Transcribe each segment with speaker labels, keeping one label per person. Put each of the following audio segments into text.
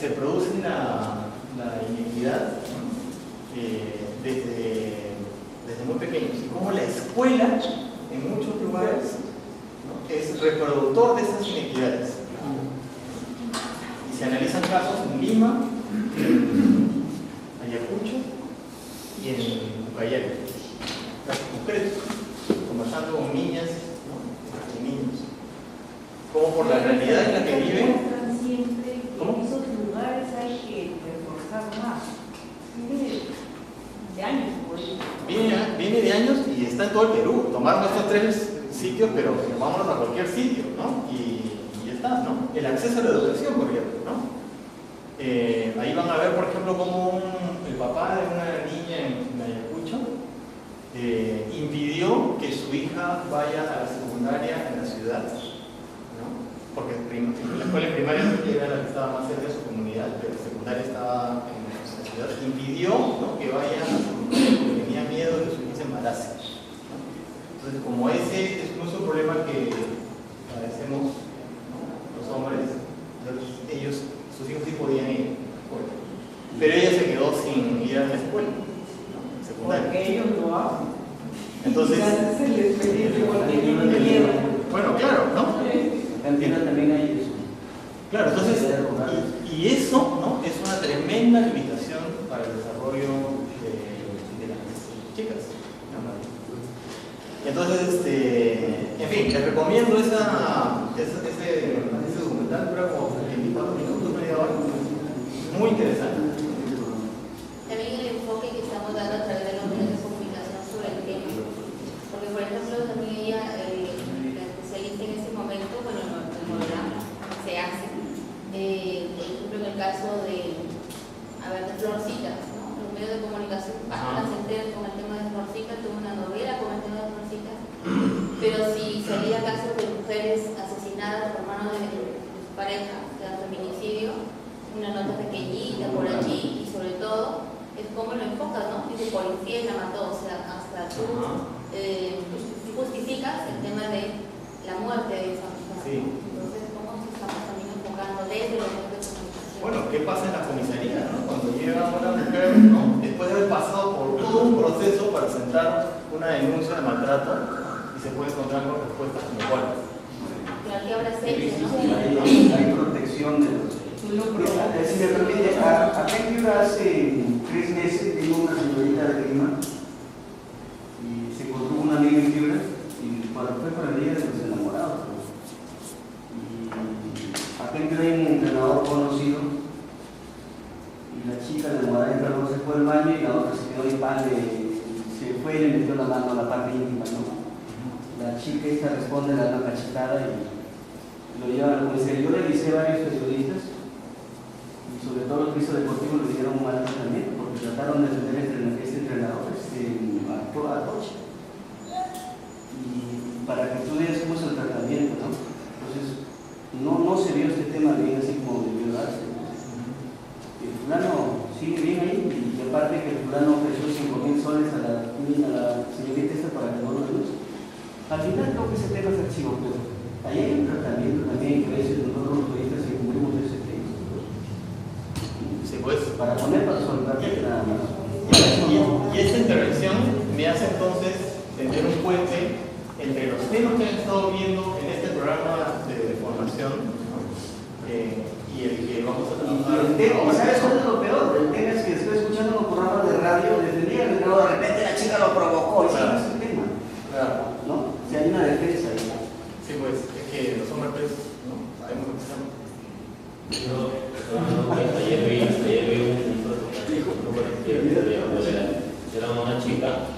Speaker 1: se produce la inequidad, ¿no? desde muy pequeños, y cómo la escuela en muchos lugares, ¿no? es reproductor de esas inequidades. Y se analizan casos en Lima, en Ayacucho y en Ucayali, casos concretos, conversando con niñas, ¿no? y niños, como por la realidad en la que viven.
Speaker 2: ¿Cómo? En esos lugares hay que reforzar más. Viene de años, por eso.
Speaker 1: Viene de años y está en todo el Perú. Tomaron estos 3 sitios, pero vámonos a cualquier sitio, ¿no? Y ya está, ¿no? El acceso a la educación, por ejemplo, ¿no? Ahí van a ver, por ejemplo, cómo el papá de una niña en Ayacucho impidió que su hija vaya a la secundaria en la ciudad, ¿no? Porque la escuela primaria era la que estaba más cerca de su comunidad, pero la secundaria estaba en la ciudad. Impidió, ¿no? que vaya a la secundaria porque tenía miedo de que su hija se embarace, ¿no? Entonces, como ese es un problema que padecemos, ¿no? los hombres, sus hijos sí podían ir a la escuela, pero ella se quedó sin ir a la escuela, ¿no? Secundaria.
Speaker 2: Porque ellos lo hacen.
Speaker 1: Entonces, bueno, claro, ¿no?
Speaker 3: También hay eso.
Speaker 1: Claro, entonces, y eso, ¿no? es una tremenda limitación para el desarrollo de las chicas, ¿no? Entonces, en fin, les recomiendo ese documental, dura como 24 minutos, media hora, muy interesante.
Speaker 4: También el enfoque que estamos dando a través de los medios de comunicación sobre el tema, porque por ejemplo también ella, la especialista en ese momento, bueno, el modelo se hace, por ejemplo en el caso de Florcita, ¿no? Los medios de comunicación páginas enteras con el tema de Florcita, tuvo una novela con el tema de Florcita, pero si salía casos de mujeres asesinadas por mano de su pareja, o sea, feminicidio, una nota pequeñita por allí, y sobre todo es como lo enfocas, ¿no? Dice, policía la mató, o sea, hasta tú justificas el tema de la muerte de esa mujer.
Speaker 1: Sí.
Speaker 4: Entonces, ¿cómo estamos también enfocando desde los medios de comunicación?
Speaker 1: Bueno, ¿qué pasa en la comisaría, ¿no? Cuando llega una mujer, ¿no? después de haber pasado por todo un proceso para presentar una denuncia de maltrato, y se puede encontrar con respuestas como cuáles?
Speaker 4: Pero ¿qué habrá hecho, no?
Speaker 3: Hay protección de los... Si me permite, acá en Piura hace 3 meses vino una señorita de Lima y se encontró una amiga en Piura y fue para el día de los enamorados. Y acá en Piura hay un entrenador conocido y la chica enamorada entró, se fue al baño y la otra se quedó en pan, se fue y le metió la mano a la parte íntima, ¿no? La chica esta responde, le da una cachetada y lo lleva a la comisaría. Yo revisé varios periodistas y sobre todo los pisos deportivos lo hicieron un mal tratamiento porque trataron de detener este entrenador, actuó a coche. Y para que tú veas cómo es el tratamiento, ¿no? Entonces, no se vio este tema bien así como debió darse. El fulano sigue bien ahí y aparte que el fulano ofreció 5.000 soles a la señorita esta para que no lo denuncie. Al final creo que ese tema es archivo, pero ahí hay un tratamiento también que a veces nosotros los periodistas incluimos ese tema.
Speaker 1: Sí, pues.
Speaker 3: Para soltarte nada más.
Speaker 1: Y esta intervención me hace entonces tender un puente entre los temas que han estado viendo en este programa de formación, ¿no? Y el que vamos a trabajar.
Speaker 3: El tema, ¿sabes cuál es lo peor? El tema es que estoy escuchando los programas de radio desde el día que de repente la chica lo provocó y
Speaker 1: claro.
Speaker 3: ese es el tema.
Speaker 1: Claro.
Speaker 3: ¿No? Si hay una defensa ahí.
Speaker 1: Sí, pues, es que los hombres, ¿no? Sabemos lo que estamos.
Speaker 5: Ayer vi un era una chica,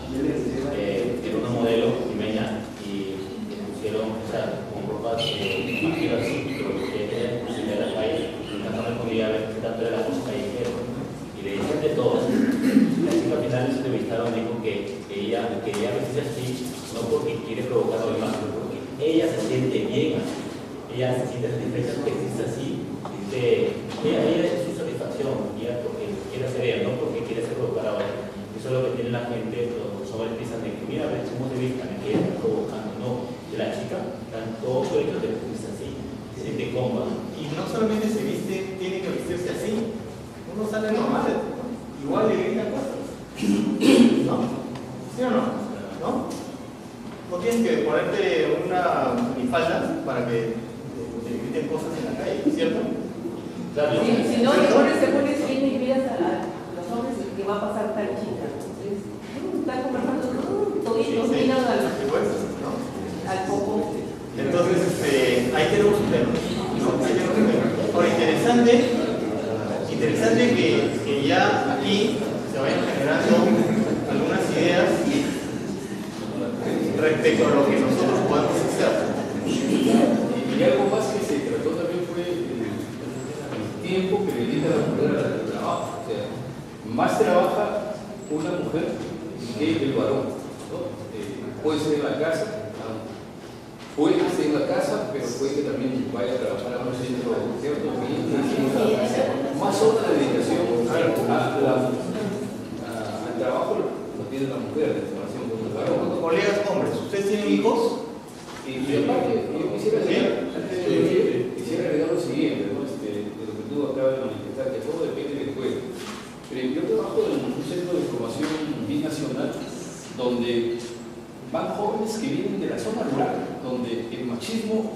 Speaker 5: era una modelo limeña y le pusieron, o sea, con ropa así, pero que ella pusieron en la calle, y no me podía ver qué tanto era la música callejera, y le decían de todo. La chica al final en su entrevistaron dijo que ella vestirse así, no porque quiere provocar a los demás, sino porque ella se siente bien así, ella se siente satisfecha porque existe así. Ella es su satisfacción, ella porque quiere hacer ella, no porque quiere ser provocada. Eso es lo que tiene la gente, los hombres piensan de que mira, cómo se vista, que ella está provocando. No, de la chica, están todos los hechos de que se así, se siente cómoda.
Speaker 1: Y no solamente se viste, tiene que vestirse así, minifaldas para que te griten cosas en la calle, ¿cierto?
Speaker 5: Claro.
Speaker 2: Si no, te pones bien y miras a los hombres que va a pasar tal chica. Entonces, está conversando toditos miran al poco.
Speaker 1: Entonces, ahí tenemos un tema, ¿no? Ahí tenemos un tema. Ahora, interesante que ya aquí se vayan generando algunas ideas respecto a lo que nosotros podemos hacer.
Speaker 6: Y algo más que se trató también fue el tiempo que dedica la mujer al trabajo. O sea, más trabaja una mujer que el varón, ¿no? Puede ser en la casa, puede ser en la casa, pero puede que también vaya a trabajar a un centro, ¿cierto? Más otra dedicación al trabajo lo tiene la mujer en comparación con el varón.
Speaker 1: Colegas hombres, ¿ustedes tienen hijos?
Speaker 6: Y aparte, yo quisiera agregar lo siguiente, ¿no? De lo que tú acabas de manifestar, que todo depende del juego. Pero yo trabajo en un centro de formación binacional donde van jóvenes que vienen de la zona rural, donde el machismo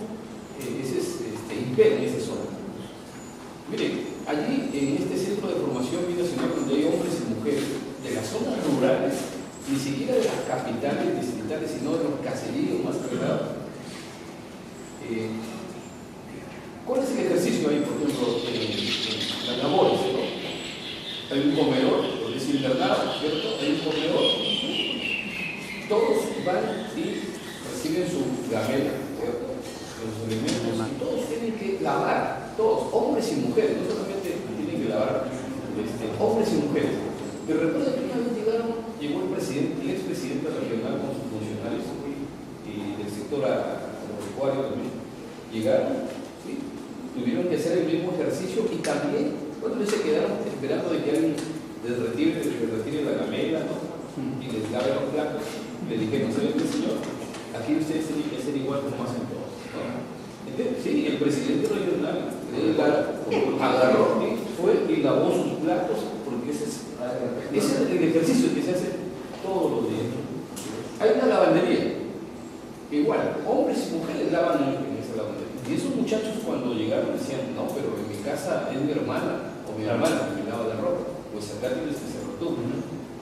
Speaker 6: impera en esa zona. Miren, allí en este centro de formación binacional donde hay hombres y mujeres de las zonas rurales, ni siquiera de las capitales distritales, sino de los caseríos más alejados. ¿Cuál es el ejercicio ahí, por ejemplo, en las labores? ¿No? Hay un comedor, es internado, ¿cierto? Hay un comedor. Todos van y reciben su gamela, ¿cierto? Los alimentos, y todos tienen que lavar, todos, hombres y mujeres, no solamente tienen que lavar, hombres y mujeres. Pero recuerdo que una vez llegó el expresidente regional con sus funcionarios y del sector agropecuario también. Llegaron, ¿sí? Tuvieron que hacer el mismo ejercicio y también, bueno, se quedaron esperando de que alguien les retire la gamela, ¿no? Y les lave los platos. Le dijeron, ¿saben qué, señor? Aquí ustedes tienen que ser igual como hacen todos, ¿no? Entonces, sí, el presidente regional agarró y fue y lavó sus platos, porque ese es el ejercicio que se hace todos los días. Hay una lavandería, igual, hombres y mujeres lavan en esa lavandería. Y esos muchachos cuando llegaron decían, no, pero en mi casa es mi hermana o mi hermana que me lava la ropa, pues acá tienes que hacerlo tú.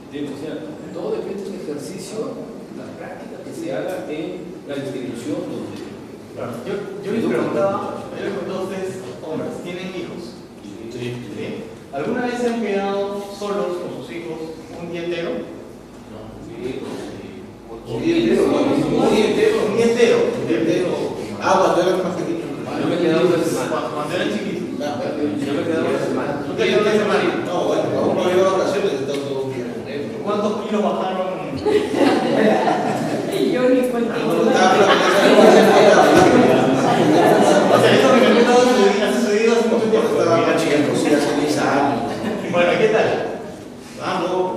Speaker 6: ¿Entiendes? O sea, todo depende del ejercicio, la práctica que se haga en la institución donde...
Speaker 1: Claro. Yo les preguntaba a ustedes, hombres, ¿tienen hijos? Sí. ¿Alguna vez se han quedado solos con sus hijos un día entero?
Speaker 7: Un día entero. Cuando eran más pequeños.
Speaker 6: Yo me he quedado una semana.
Speaker 1: Cuando eran chiquitos.
Speaker 6: Yo me he quedado una semana.
Speaker 1: ¿Tú te quedaste una semana?
Speaker 7: No, bueno, cuando uno iba a vacaciones, he estado todo un día con él.
Speaker 1: ¿Cuántos kilos bajaron?
Speaker 2: Yo ni cuento.
Speaker 1: O sea, eso que me cuento ha sucedido hace mucho tiempo.
Speaker 7: Estaba chiquito, sí, hace 10 años.
Speaker 1: Bueno, ¿qué tal?
Speaker 7: No.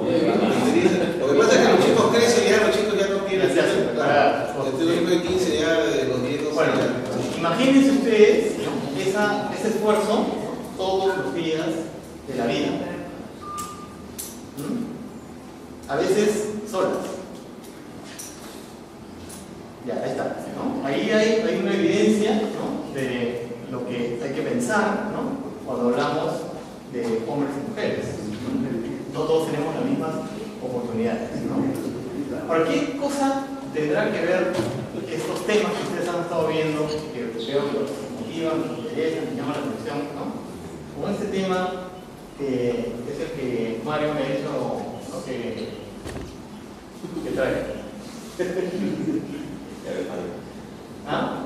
Speaker 7: Lo que pasa es que los chicos crecen y ya los chicos ya no tienen.
Speaker 1: Ya se hacen, claro.
Speaker 7: Este hijo de 15 ya de los 10, 12
Speaker 1: Bueno, imagínense ustedes ese esfuerzo todos los días de la vida. A veces solas. Ya, ahí está, ¿no? Ahí hay una evidencia, ¿no? De lo que hay que pensar, ¿no? Cuando hablamos de hombres y mujeres. No todos tenemos las mismas oportunidades, ¿no? Ahora, ¿qué cosa tendrá que ver estos temas que ustedes han estado viendo, que veo que los motivan, los interesan, les llaman la atención, ¿no? Con este tema que es el que Mario me ha dicho, ¿no? que trae.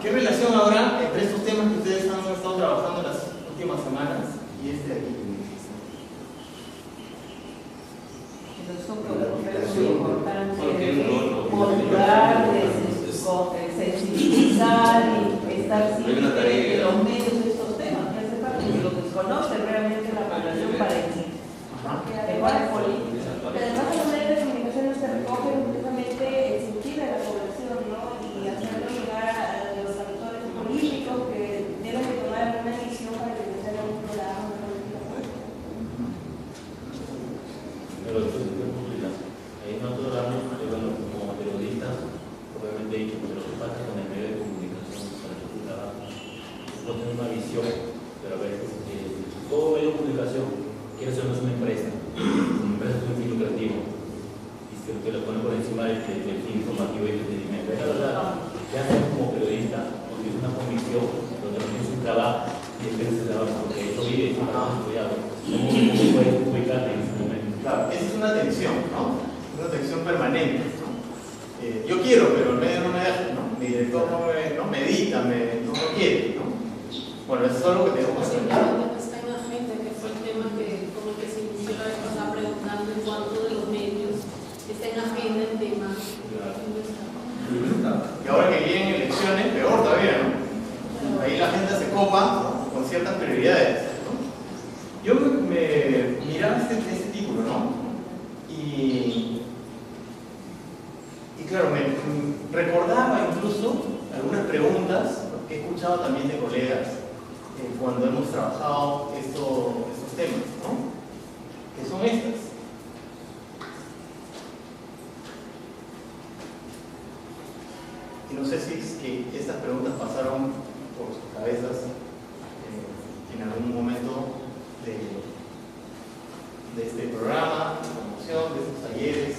Speaker 1: ¿Qué relación habrá entre estos temas que ustedes han estado trabajando en las últimas semanas y este de aquí?
Speaker 2: Son procesos muy importantes de motivar, de sensibilizar y estar siempre en los medios de estos temas que hace falta, que lo desconoce realmente la población para igual política.
Speaker 4: Además, los medios de comunicación se recogen precisamente el sentir de la población, ¿no? Y hacerlo llegar a los actores políticos que deben de tomar una decisión para que se haga un programa.
Speaker 5: Ahí nosotros hablamos, como periodistas, obviamente dicho, pero ¿qué pasa con el medio de comunicación? quiero ser una empresa sin fin lucrativo, y que lo pone por encima del fin informativo y entretenimiento. Es la verdad, ¿qué haces como periodista? Porque es una convicción donde no tienes un trabajo y es que ese trabajo, porque eso vive y está estudiado. ¿Cómo se puede ubicarte en ese momento?
Speaker 1: Claro, esa es una tensión, ¿no? Una tensión permanente, ¿no? Yo quiero, pero el medio no me deja, ¿no? Mi director no me edita, no quiere, ¿no? Bueno, eso es algo que tengo que hacer.
Speaker 8: Está en la agenda, que fue el tema que, como que se inició la vez pasada preguntando en cuanto de los medios, está en la agenda el tema.
Speaker 1: Y ahora que vienen elecciones, peor todavía, ¿no? Ahí la agenda se copa, ¿no? Con ciertas prioridades, ¿no? Yo me miraba este título, ¿no? Y claro, me recordaba incluso algunas preguntas que he escuchado también de colegas cuando hemos trabajado estos temas, ¿no? Que son estas. Y no sé si es que estas preguntas pasaron por sus cabezas en algún momento de este programa, de promoción, de estos talleres.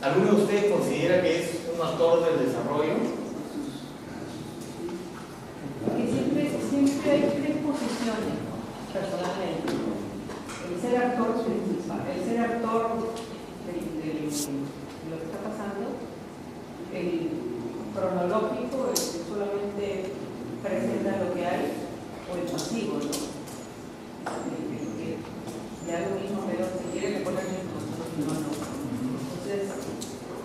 Speaker 1: ¿Alguno de ustedes considera que es un actor del desarrollo?
Speaker 2: Que siempre hay tres posiciones, ¿no? Personalmente. El ser actor principal, el ser actor de lo que está pasando, el cronológico, el que solamente presenta lo que hay, o el pasivo, ¿no? El que ya lo mismo, pero si quiere que ponga el mismo, no. Entonces,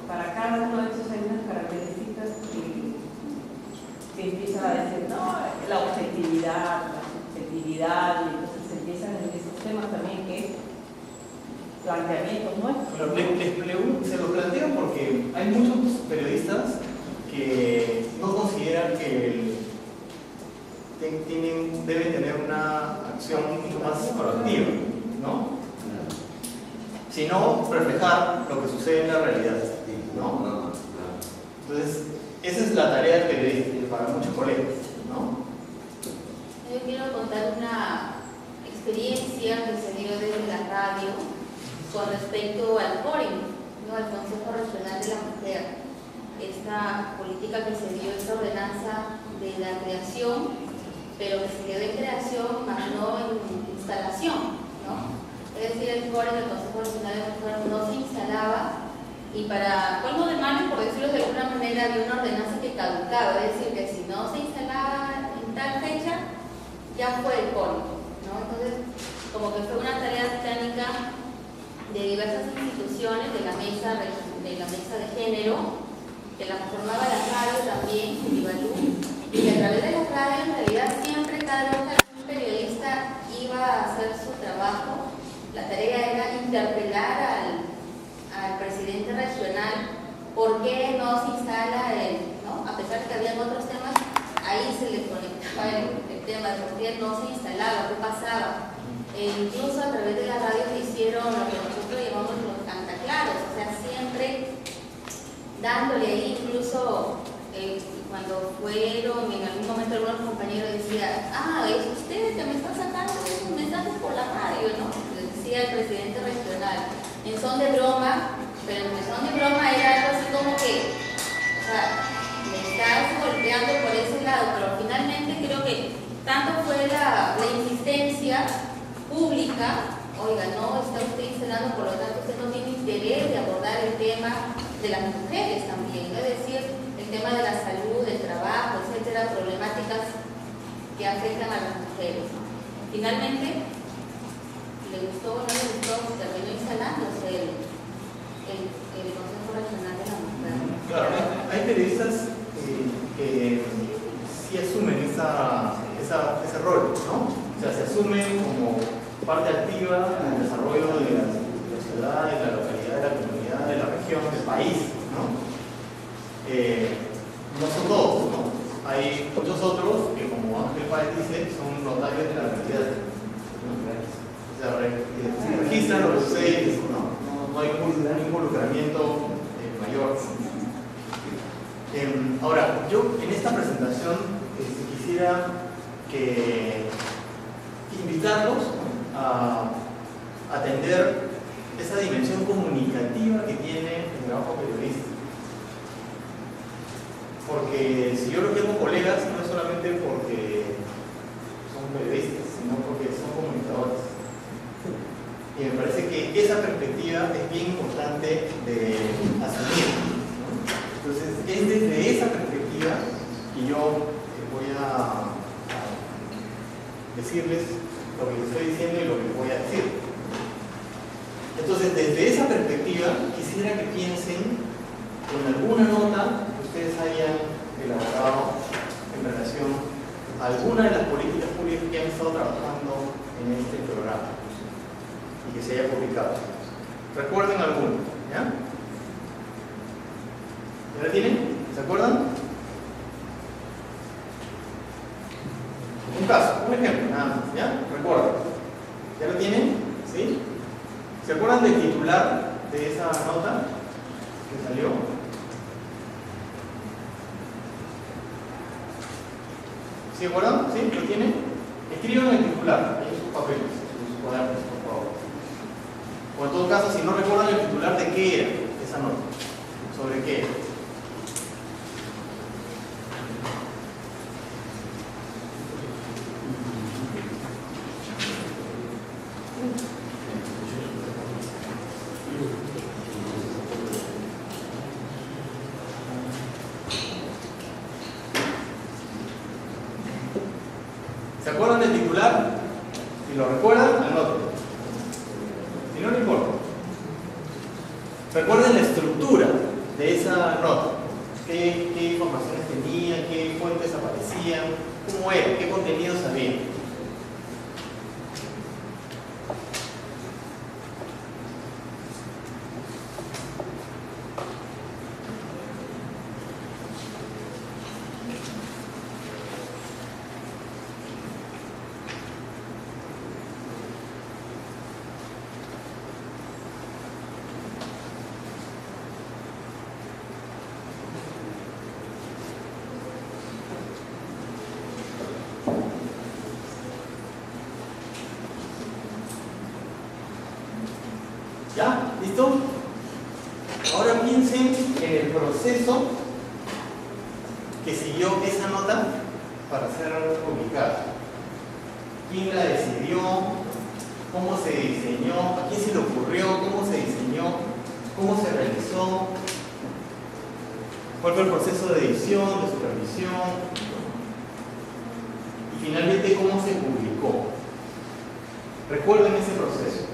Speaker 2: para cada uno de esos hay unas características que empiezan a decir, no, la objetividad, la subjetividad, y entonces empiezan en esos temas también que planteamientos nuestros.
Speaker 1: Se lo planteo porque hay muchos periodistas que no consideran que deben tener una acción mucho más proactiva, ¿no? Sino reflejar lo que sucede en la realidad, ¿no? Entonces, esa es la tarea del periodista para muchos colegas, ¿no?
Speaker 4: Yo quiero contar una experiencia que se dio desde la radio con respecto al CORIM, ¿no? Al Consejo Regional de la Mujer. Esta política que se dio, esta ordenanza de la creación, pero que se quedó en creación, más no en instalación, ¿no? Es decir, el CORIM, el Consejo Regional de la Mujer, no se instalaba, y para colmo de males, por decirlo de alguna manera, había una ordenanza que caducaba, es decir, que si no se instalaba en tal fecha, ya fue el CORIM, ¿no? Entonces, como que fue una tarea titánica de diversas instituciones, de la mesa de género, que la conformaba la radio también, Ibalú, y que a través de la radio, en realidad, siempre cada vez que algún periodista iba a hacer su trabajo, la tarea era interpelar al presidente regional por qué no se instala ¿no? A pesar de que habían otros temas, ahí se le conectaba el tema de por qué no se instalaba, qué pasaba. Incluso a través de la radio se hicieron lo que nosotros llamamos los cantaclaros, o sea, siempre dándole ahí, incluso cuando fueron, en algún momento algunos compañeros decían, es usted que me está sacando esos mensajes por la radio, ¿no? Decía el presidente regional, en son de broma, pero en son de broma era algo así como que, o sea, me estás golpeando por ese lado, pero finalmente creo que tanto fue la insistencia pública, oiga, no está usted instalando, por lo tanto usted no tiene interés de abordar el tema de las mujeres también, es decir, el tema de la salud, del trabajo, etcétera, problemáticas que afectan a las mujeres. Finalmente, le gustó o no le gustó, terminó instalándose el Consejo Regional de la Mujer.
Speaker 1: Claro, hay periodistas que sí asumen ese rol, ¿no? O sea, se asumen como parte activa en el desarrollo de la ciudad, de la localidad, de la comunidad, de la región, del país, ¿no? No son todos, ¿no? Hay muchos otros que, como Ángel Páez dice, son notarios de la realidad. O sea, se registran lo que sucede, no hay un involucramiento mayor. Ahora, yo en esta presentación quisiera que invitarlos, ¿no?, a atender esa dimensión comunicativa que tiene el trabajo periodístico. Porque si yo lo tengo colegas, no es solamente porque son periodistas, sino porque son comunicadores. Y me parece que esa perspectiva es bien importante de asumir, ¿no? Entonces, es desde esa perspectiva que yo voy a decirles lo que les estoy diciendo y lo que les voy a decir. Entonces, desde esa perspectiva, quisiera que piensen en alguna nota que ustedes hayan elaborado en relación a alguna de las políticas públicas que han estado trabajando en este programa y que se haya publicado. Recuerden alguna, ¿ya? ¿Ya la tienen? ¿Se acuerdan? Un caso, un ejemplo, nada más, ¿ya? Recuerden. ¿Ya lo tienen? ¿Sí? ¿Se acuerdan del titular de esa nota que salió? ¿Se acuerdan? ¿Sí? ¿Lo tienen? Escriban el titular, ahí en sus papeles, en sus cuadernos, por favor. O en todo caso, si no recuerdan el titular, ¿de qué era esa nota? ¿Sobre qué era? ¿Se acuerdan del titular? Si lo recuerdan, anoten. Si no, no importa. Recuerden la estructura de esa nota. ¿Qué informaciones tenía? ¿Qué fuentes aparecían? ¿Cómo era? ¿Qué contenidos había? ¿Ya? ¿Listo? Ahora piensen en el proceso que siguió esa nota para ser publicada. ¿Quién la decidió? ¿Cómo se diseñó? ¿A quién se le ocurrió? ¿Cómo se diseñó? ¿Cómo se realizó? ¿Cuál fue el proceso de edición, de supervisión? Y finalmente, ¿cómo se publicó? Recuerden ese proceso.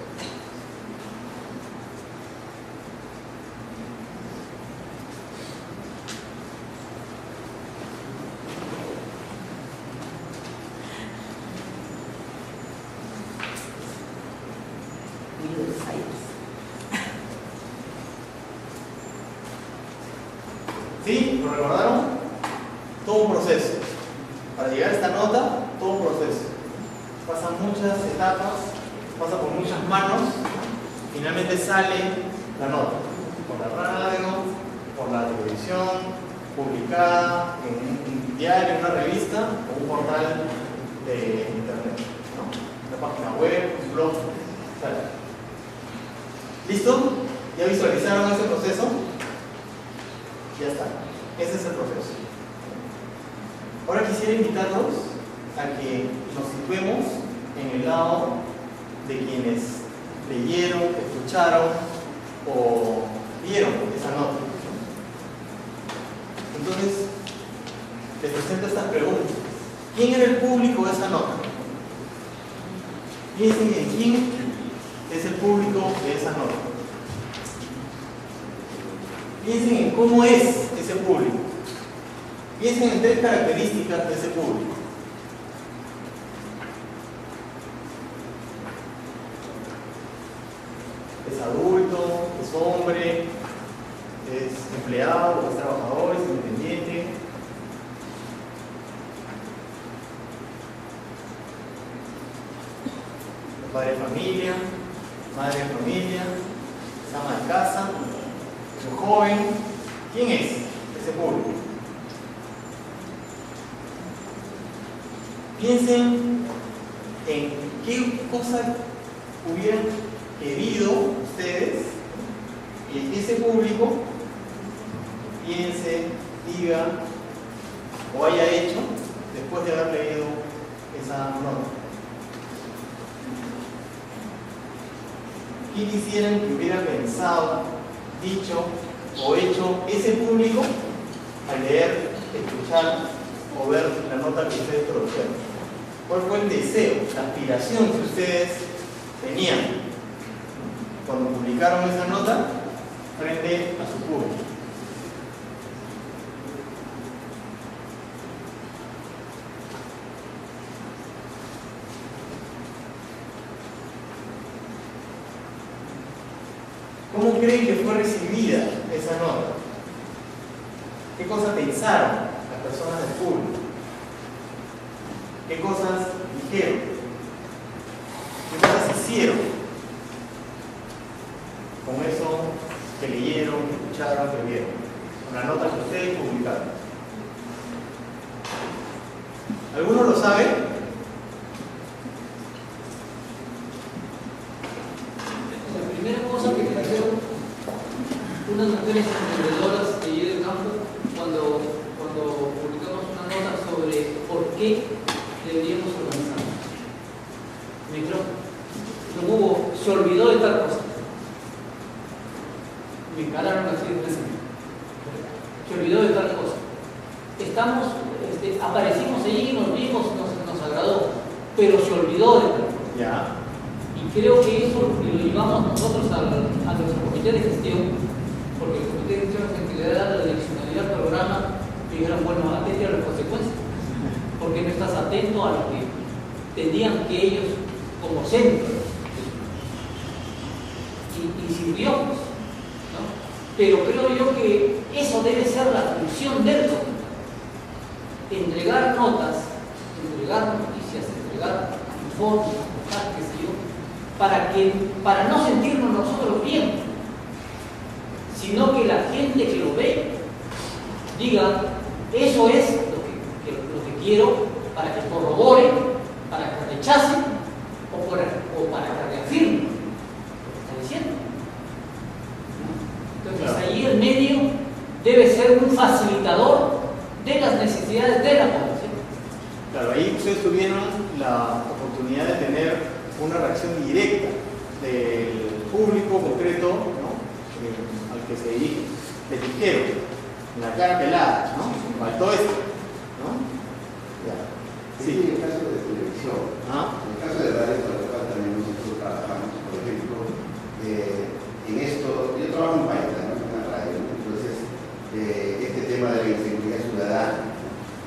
Speaker 1: ¿Sí? ¿Lo recordaron? Todo un proceso. Para llegar a esta nota, todo un proceso. Pasan muchas etapas, pasa por muchas manos, finalmente sale la nota. Por la radio, por la televisión, publicada en un diario, en una revista o un portal de internet, ¿no? Una página web, un blog, sale. ¿Listo? ¿Ya visualizaron ese proceso? Ya está. Ese es el proceso. Ahora quisiera invitarlos a que nos situemos en el lado de quienes leyeron, escucharon o vieron esa nota. Entonces, les presento estas preguntas. ¿Quién era el público de esa nota? Piensen en quién es el público de esa nota. Piensen en cómo es ese público. Piensen en 3 características de ese público. ¿Es adulto? ¿Es hombre? ¿Es empleado? ¿Es trabajador? ¿Es independiente? ¿Es padre de familia? ¿Madre de familia? ¿Es ama de casa? ¿Es un joven? ¿Quién es ese público? Piensen en qué cosas hubieran querido ustedes que ese público piense, diga o haya hecho después de haber leído esa nota. ¿Qué quisieran que hubiera pensado, dicho o hecho ese público al leer, escuchar o ver la nota que ustedes produjeron? ¿Cuál fue el deseo, la aspiración que ustedes tenían cuando publicaron esa nota frente a su público? ¿Cómo creen que fue recibida esa nota? ¿Qué cosas pensaron las personas del público? ¿Qué cosas dijeron? ¿Qué cosas hicieron con eso que leyeron, que escucharon, que vieron? Con la nota que ustedes publicaron. ¿Alguno lo sabe?
Speaker 9: La primera cosa que trajeron unas mujeres emprendedoras de allí del campo cuando publicamos una nota sobre por qué deberíamos organizarnos. No hubo, se olvidó de tal cosa. Me encararon así de frente. Se olvidó de tal cosa. Aparecimos allí, nos vimos, nos agradó, pero se olvidó de tal cosa.
Speaker 1: Ya.
Speaker 9: Y creo que eso lo llevamos nosotros a nuestro comité de gestión, porque el comité de gestión es el que le da la direccionalidad al programa, y dijeron, bueno, atente a las consecuencias, porque no estás atento a lo que tenían que ellos como centro. Y sirvió, ¿no? Pero creo yo que eso debe ser la función del comité. Entregar notas, entregar noticias, entregar informes, qué sé yo, para no sentirnos nosotros bien, sino que la gente que lo ve diga, eso es lo que quiero, para que corroboren, para que rechacen o para que reafirmen lo que está diciendo. Entonces ahí el medio debe ser un facilitador de las necesidades de la población.
Speaker 1: Claro, ahí ustedes tuvieron la oportunidad de tener una reacción directa del público concreto, ¿no? Al que se dirige. Les dijeron, en la cara pelada, ¿no? Faltó esto, ¿no? Ya.
Speaker 10: Sí, en el caso de televisión, en el caso de radio, con lo cual también nosotros trabajamos, por ejemplo, en esto, yo trabajo en Paita, ¿no? En la radio, ¿no? Entonces, este tema de la inseguridad ciudadana,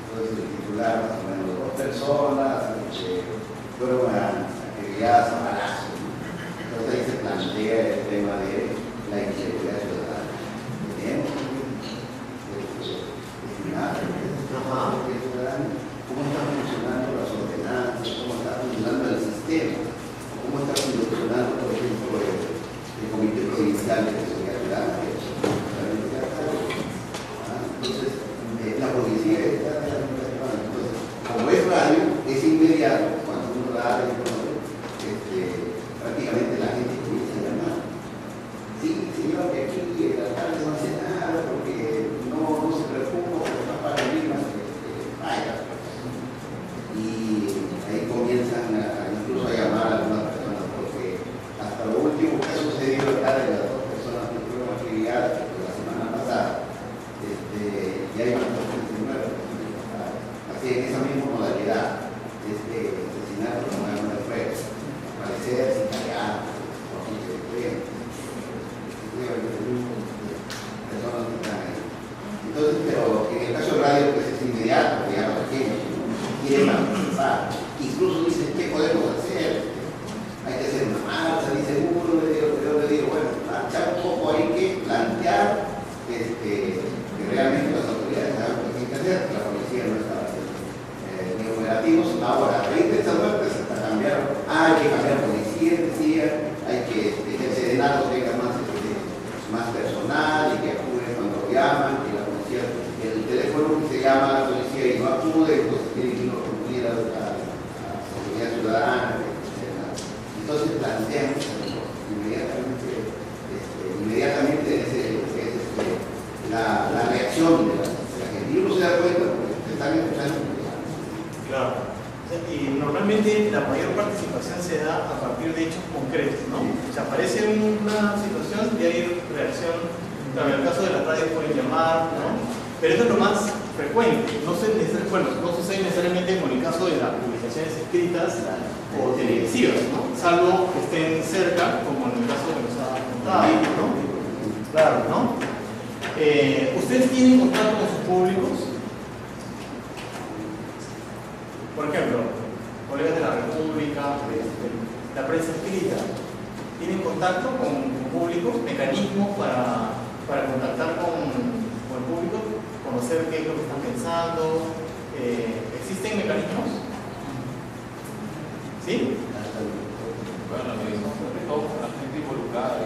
Speaker 10: entonces el titular, más o menos, 2 personas fueron agregadas a balazos, ¿no? Entonces ahí se plantea el tema de la inseguridad ciudadana. Tenemos cómo están funcionando las ordenanzas, cómo está funcionando el sistema, cómo está funcionando, por ejemplo, el Comité Provincial de Seguridad Ciudadana. Entonces, la policía está en la misma. Entonces, como es radio, es inmediato, cuando uno da la información, prácticamente la gente comienza a llamar. Sí, señor, que aquí el alcalde no hace nada porque no se preocupa por las paradigmas vaya. Y ahí comienzan incluso a llamar a algunas personas, porque hasta lo último que ha sucedido acá de las 2 personas que fueron agregadas la semana pasada, ya hay más personas. Así en esa misma modalidad, asesinato con arma de fuego, aparecer sin callar, por si se creen. Personas que están ahí. Entonces, pero en el caso de radio, pues es inmediato, digamos, pequeños, quieren participar. Incluso dicen, ¿qué podemos hacer? Hay que hacer una marcha, dice uno, yo le digo, bueno, plantear un poco hay que plantear que realmente las autoridades saben lo que tienen que hacer, la policía no está ni operativos. Ahora, 20 de estas muertes hasta cambiaron, hay que cambiar policía, decía, hay que el serenato tenga más personal y que acude cuando llaman, que la policía, el teléfono que se llama a la policía y no acude, pues tiene que ir a
Speaker 1: normalmente la mayor participación se da a partir de hechos concretos, ¿no? O sea, aparece una situación y hay reacción. Claro, en el caso de las radios pueden llamar, ¿no? Pero eso es lo más frecuente. No sucede necesariamente como en el caso de las publicaciones escritas o televisivas, ¿no? Salvo que estén cerca, como en el caso que nos ha contado, ¿no? Claro, ¿no? ¿Ustedes tienen contacto con sus públicos? Por ejemplo, colegas de la República, de la prensa escrita, ¿tienen contacto con públicos, mecanismos para contactar con el público, conocer qué es lo que están pensando? ¿Existen mecanismos? ¿Sí?
Speaker 11: Bueno, sobre todo con la gente involucrada.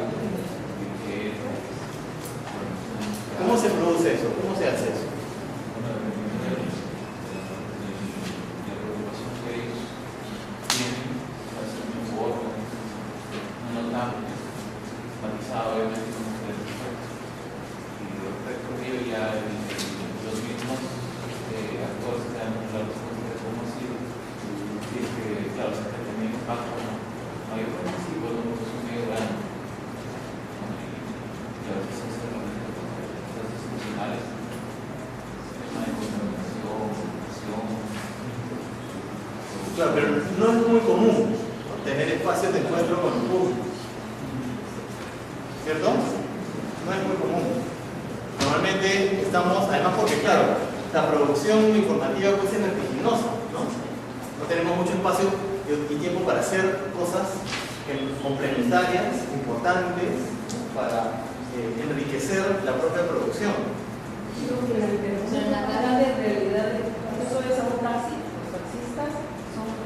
Speaker 1: ¿Cómo se produce eso? ¿Cómo se hace eso? Claro, pero no es muy común, ¿no?, tener espacios de encuentro con el público, ¿cierto? No es muy común. Normalmente estamos, además porque claro, la producción informativa puede ser vertiginosa, ¿no? No tenemos mucho espacio y tiempo para hacer cosas complementarias, importantes, para enriquecer la propia producción.
Speaker 2: Creo que la intervención de realidad, eso es algo clásico.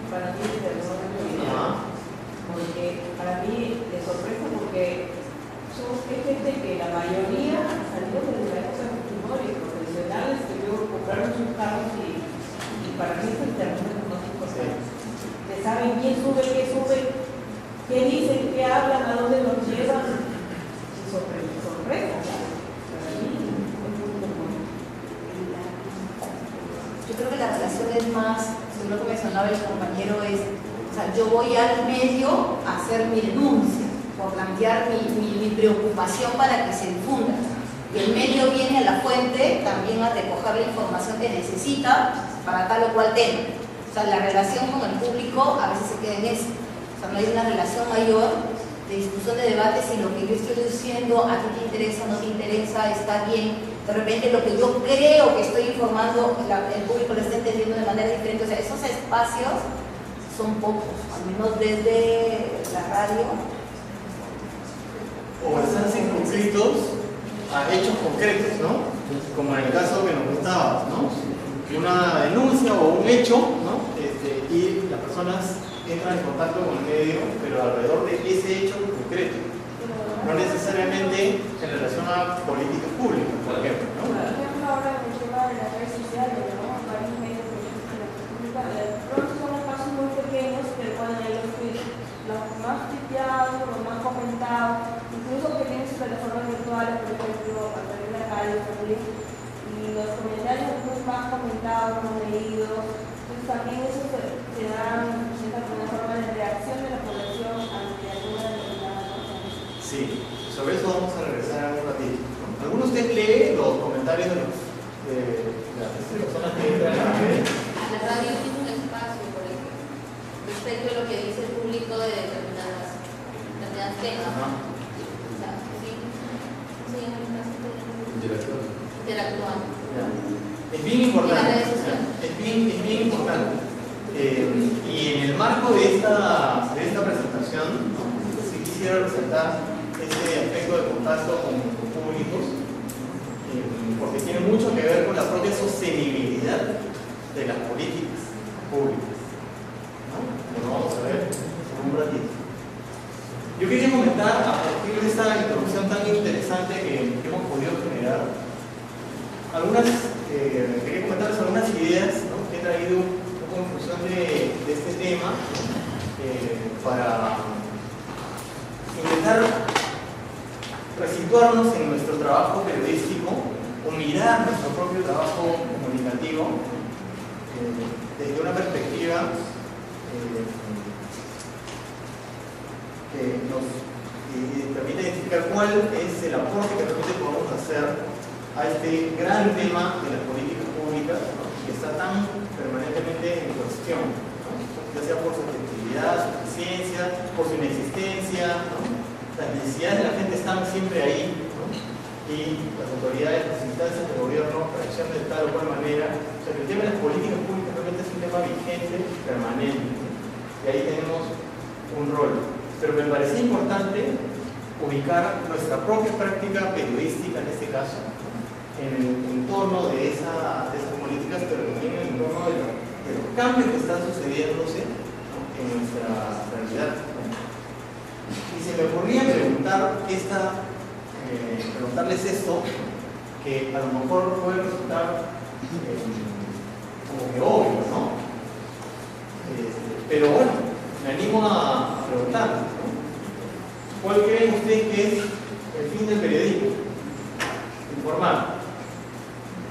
Speaker 2: Para mí de verdad, porque para mí de sorpresa, porque somos gente que la mayoría salimos de lugares y profesionales que luego compraron sus carros y para mí es internet no es importante. Que saben quién sube, qué dicen, qué hablan, a dónde nos llevan. Sorpresa. Para mí es muy común.
Speaker 12: Yo creo que la relación es más, según lo que mencionaba el compañero, o sea, yo voy al medio a hacer mi denuncia, o a plantear mi preocupación para que se difunda. Y el medio viene a la fuente también a recoger la información que necesita para tal o cual tema. O sea, la relación con el público a veces se queda en eso. O sea, no hay una relación mayor de discusión, de debate, si lo que yo estoy diciendo a ti te interesa, no te interesa, está bien. De repente lo que yo creo que estoy informando, el público lo está entendiendo de manera diferente. O sea, esos espacios son pocos, al menos desde la radio.
Speaker 1: O están circunscritos a hechos concretos, ¿no? Como en el caso que nos contabas, ¿no? Una denuncia o un hecho, ¿no? Y las personas entran en contacto con el medio, pero alrededor de ese hecho concreto. No necesariamente en relación a políticas públicas, por ejemplo, ¿no?
Speaker 13: Por ejemplo, ahora en el tema de las redes sociales, ¿no? Varios medios de comunicación, pronto son espacios muy pequeños, pero bueno, hay los más tuiteados, los más comentados, incluso que tienen sus plataformas virtuales, por ejemplo, a través de la radio también, y los comentarios son más comentados, más leídos. Entonces también eso se da una forma de reacción de la población ante alguna determinada cosa.
Speaker 1: Sí, sobre eso vamos a regresar en un ratito. ¿Alguno de ustedes lee los comentarios de las personas que entran a la red?
Speaker 4: La radio tiene un espacio, por ejemplo, respecto a lo que dice el público de determinadas temas. O sea, sí, interactuando.
Speaker 1: Es bien importante. Es bien importante. Y en el marco de esta presentación, si quisiera resaltar ese aspecto de contacto con públicos, porque tiene mucho que ver con la propia sostenibilidad de las políticas públicas, ¿no? Lo vamos a ver en un ratito. Yo quería comentar, a partir de esta introducción tan interesante que hemos podido generar, quería comentarles algunas ideas, ¿no?, que he traído un poco en función de este tema para intentar resituarnos en nuestro trabajo periodístico o mirar nuestro propio trabajo comunicativo desde una perspectiva nos permite identificar cuál es el aporte que realmente podemos hacer a este gran tema de las políticas públicas, ¿no?, que está tan permanentemente en cuestión, ¿no?, ya sea por su efectividad, su eficiencia, por su inexistencia, ¿no? Las necesidades de la gente están siempre ahí, ¿no?, y las autoridades, las instancias del gobierno reaccionan de tal o cual manera. O sea, que el tema de las políticas públicas realmente es un tema vigente, permanente, ¿no?, y ahí tenemos un rol. Pero me parecía importante ubicar nuestra propia práctica periodística, en este caso, ¿no?, en el entorno de esas políticas, pero también en el entorno de los cambios que están sucediéndose, ¿no?, en nuestra realidad, ¿no? Y se me ocurría preguntarles esto, que a lo mejor puede resultar como que obvio, ¿no? Pero bueno, me animo a preguntarles, ¿no? ¿Cuál creen ustedes que es el fin del periodismo? Informar.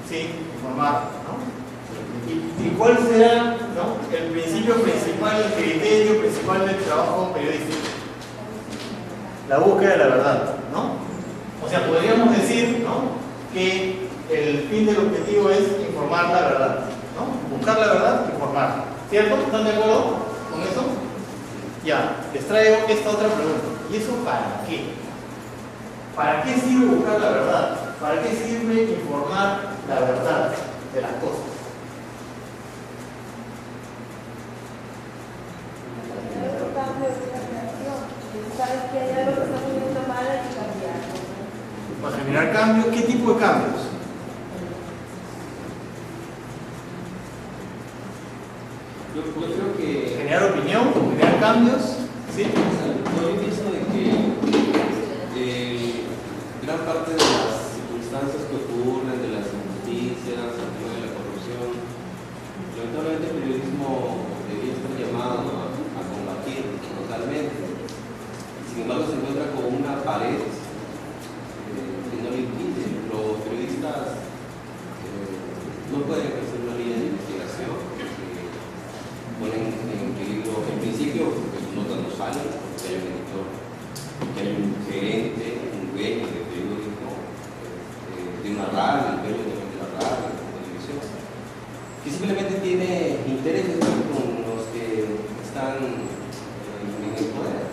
Speaker 1: Sí, informar, ¿no? ¿Y cuál será, ¿no?, el principio principal, el criterio principal del trabajo periodístico? La búsqueda de la verdad, ¿no? O sea, podríamos decir, ¿no?, que el fin del objetivo es informar la verdad, ¿no? Buscar la verdad, informar. ¿Cierto? ¿Están de acuerdo con eso? Ya, les traigo esta otra pregunta. ¿Y eso para qué? ¿Para qué sirve buscar la verdad? ¿Para qué sirve informar la verdad de las cosas?
Speaker 13: Sabes que hay algo que está poniendo mal y cambiarlo.
Speaker 1: Para generar cambios, ¿qué tipo de cambios?
Speaker 14: Yo creo que...
Speaker 1: ¿Generar opinión? ¿Generar cambios? ¿Sí?
Speaker 14: Yo pienso de que gran parte de las circunstancias que ocurren, de las injusticias, el tema de la corrupción, lamentablemente el periodismo debería estar llamado a combatir totalmente. Sin embargo, se encuentra con una pared que no le impide. Los periodistas no pueden ejercer una línea de investigación, ponen en peligro, en principio, porque sus notas no salen, porque hay un editor, que hay un gerente, un dueño de periódico, de una radio, el dueño de la radio, de la televisión, que simplemente tiene intereses con los que están en el poder.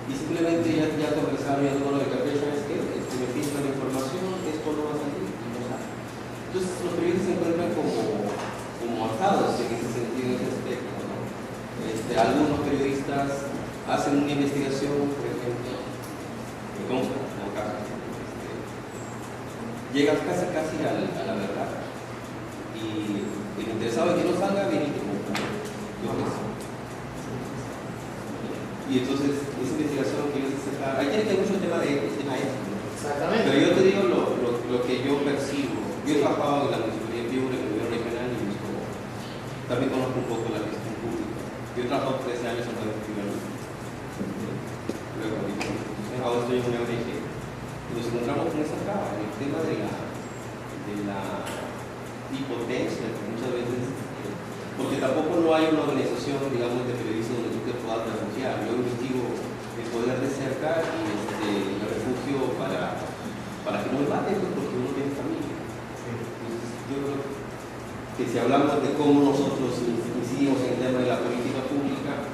Speaker 14: Y simplemente ya conversaron, ya tomaron de cabeza, es que me filtran la información, esto no va a salir, y no sale. Entonces los periodistas se encuentran como atados en ese sentido, en ese aspecto, ¿no? Algunos periodistas hacen una investigación, por ejemplo, me consta, como caso, llegan casi a la verdad, y el interesado en que no salga, viene como y entonces esa investigación que ellos hacen, ahí tiene que haber mucho tema de ético.
Speaker 1: Exactamente.
Speaker 14: Pero yo te digo lo que yo percibo. Yo he trabajado en la municipalidad de Piura, en el gobierno regional, y también conozco un poco la gestión pública. Yo he trabajado 13 años en la Piura. Luego, ahora estoy en una ONG. Y nos encontramos con esa traba, en el tema de la hipotencia, que muchas veces, porque tampoco no hay una organización, digamos, de periodistas donde tú te puedas refugiar. Yo investigo el poder de cerca y el refugio para que no me maten, porque uno tiene familia. Entonces, yo creo que si hablamos de cómo nosotros incidimos en el tema de la política pública,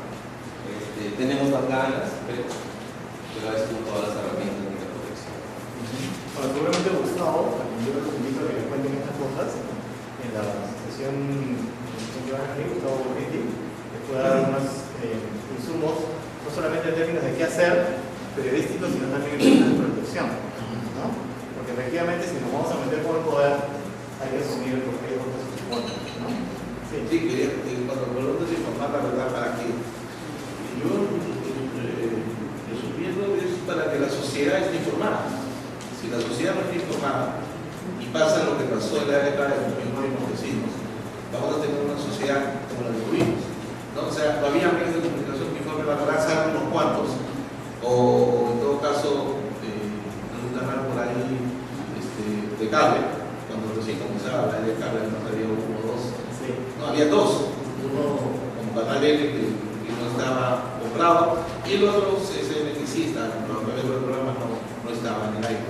Speaker 14: tenemos las ganas, pero a veces no todas las herramientas de la protección.
Speaker 1: Bueno, seguramente Gustavo, yo los invito a que me cuenten estas cosas en la sesión que van a venir, Gustavo Borghetti, les pueda dar unos insumos, no solamente en términos de qué hacer periodísticos, sino también en términos de protección, ¿no? Porque efectivamente si nos vamos a meter por el poder, hay que asumir los riesgos que se suponen, ¿no?
Speaker 7: Sí, cuando hablamos de informar la verdad, ¿para qué? Yo resumiendo es para que la sociedad esté informada. Si la sociedad no está informada y pasa lo que pasó en la época de los Montesinos, vamos a tener una sociedad como la que tuvimos, ¿no? O sea, no había medios de comunicación que informen la verdad, salvo unos cuantos, o en todo caso algún canal por ahí de cable, cuando recién comenzaba la de cable, no había uno o dos, no, había dos, uno como Canal L, que estaba comprado y el otro SN que sí está comprado, pero el programa no estaba en el aire.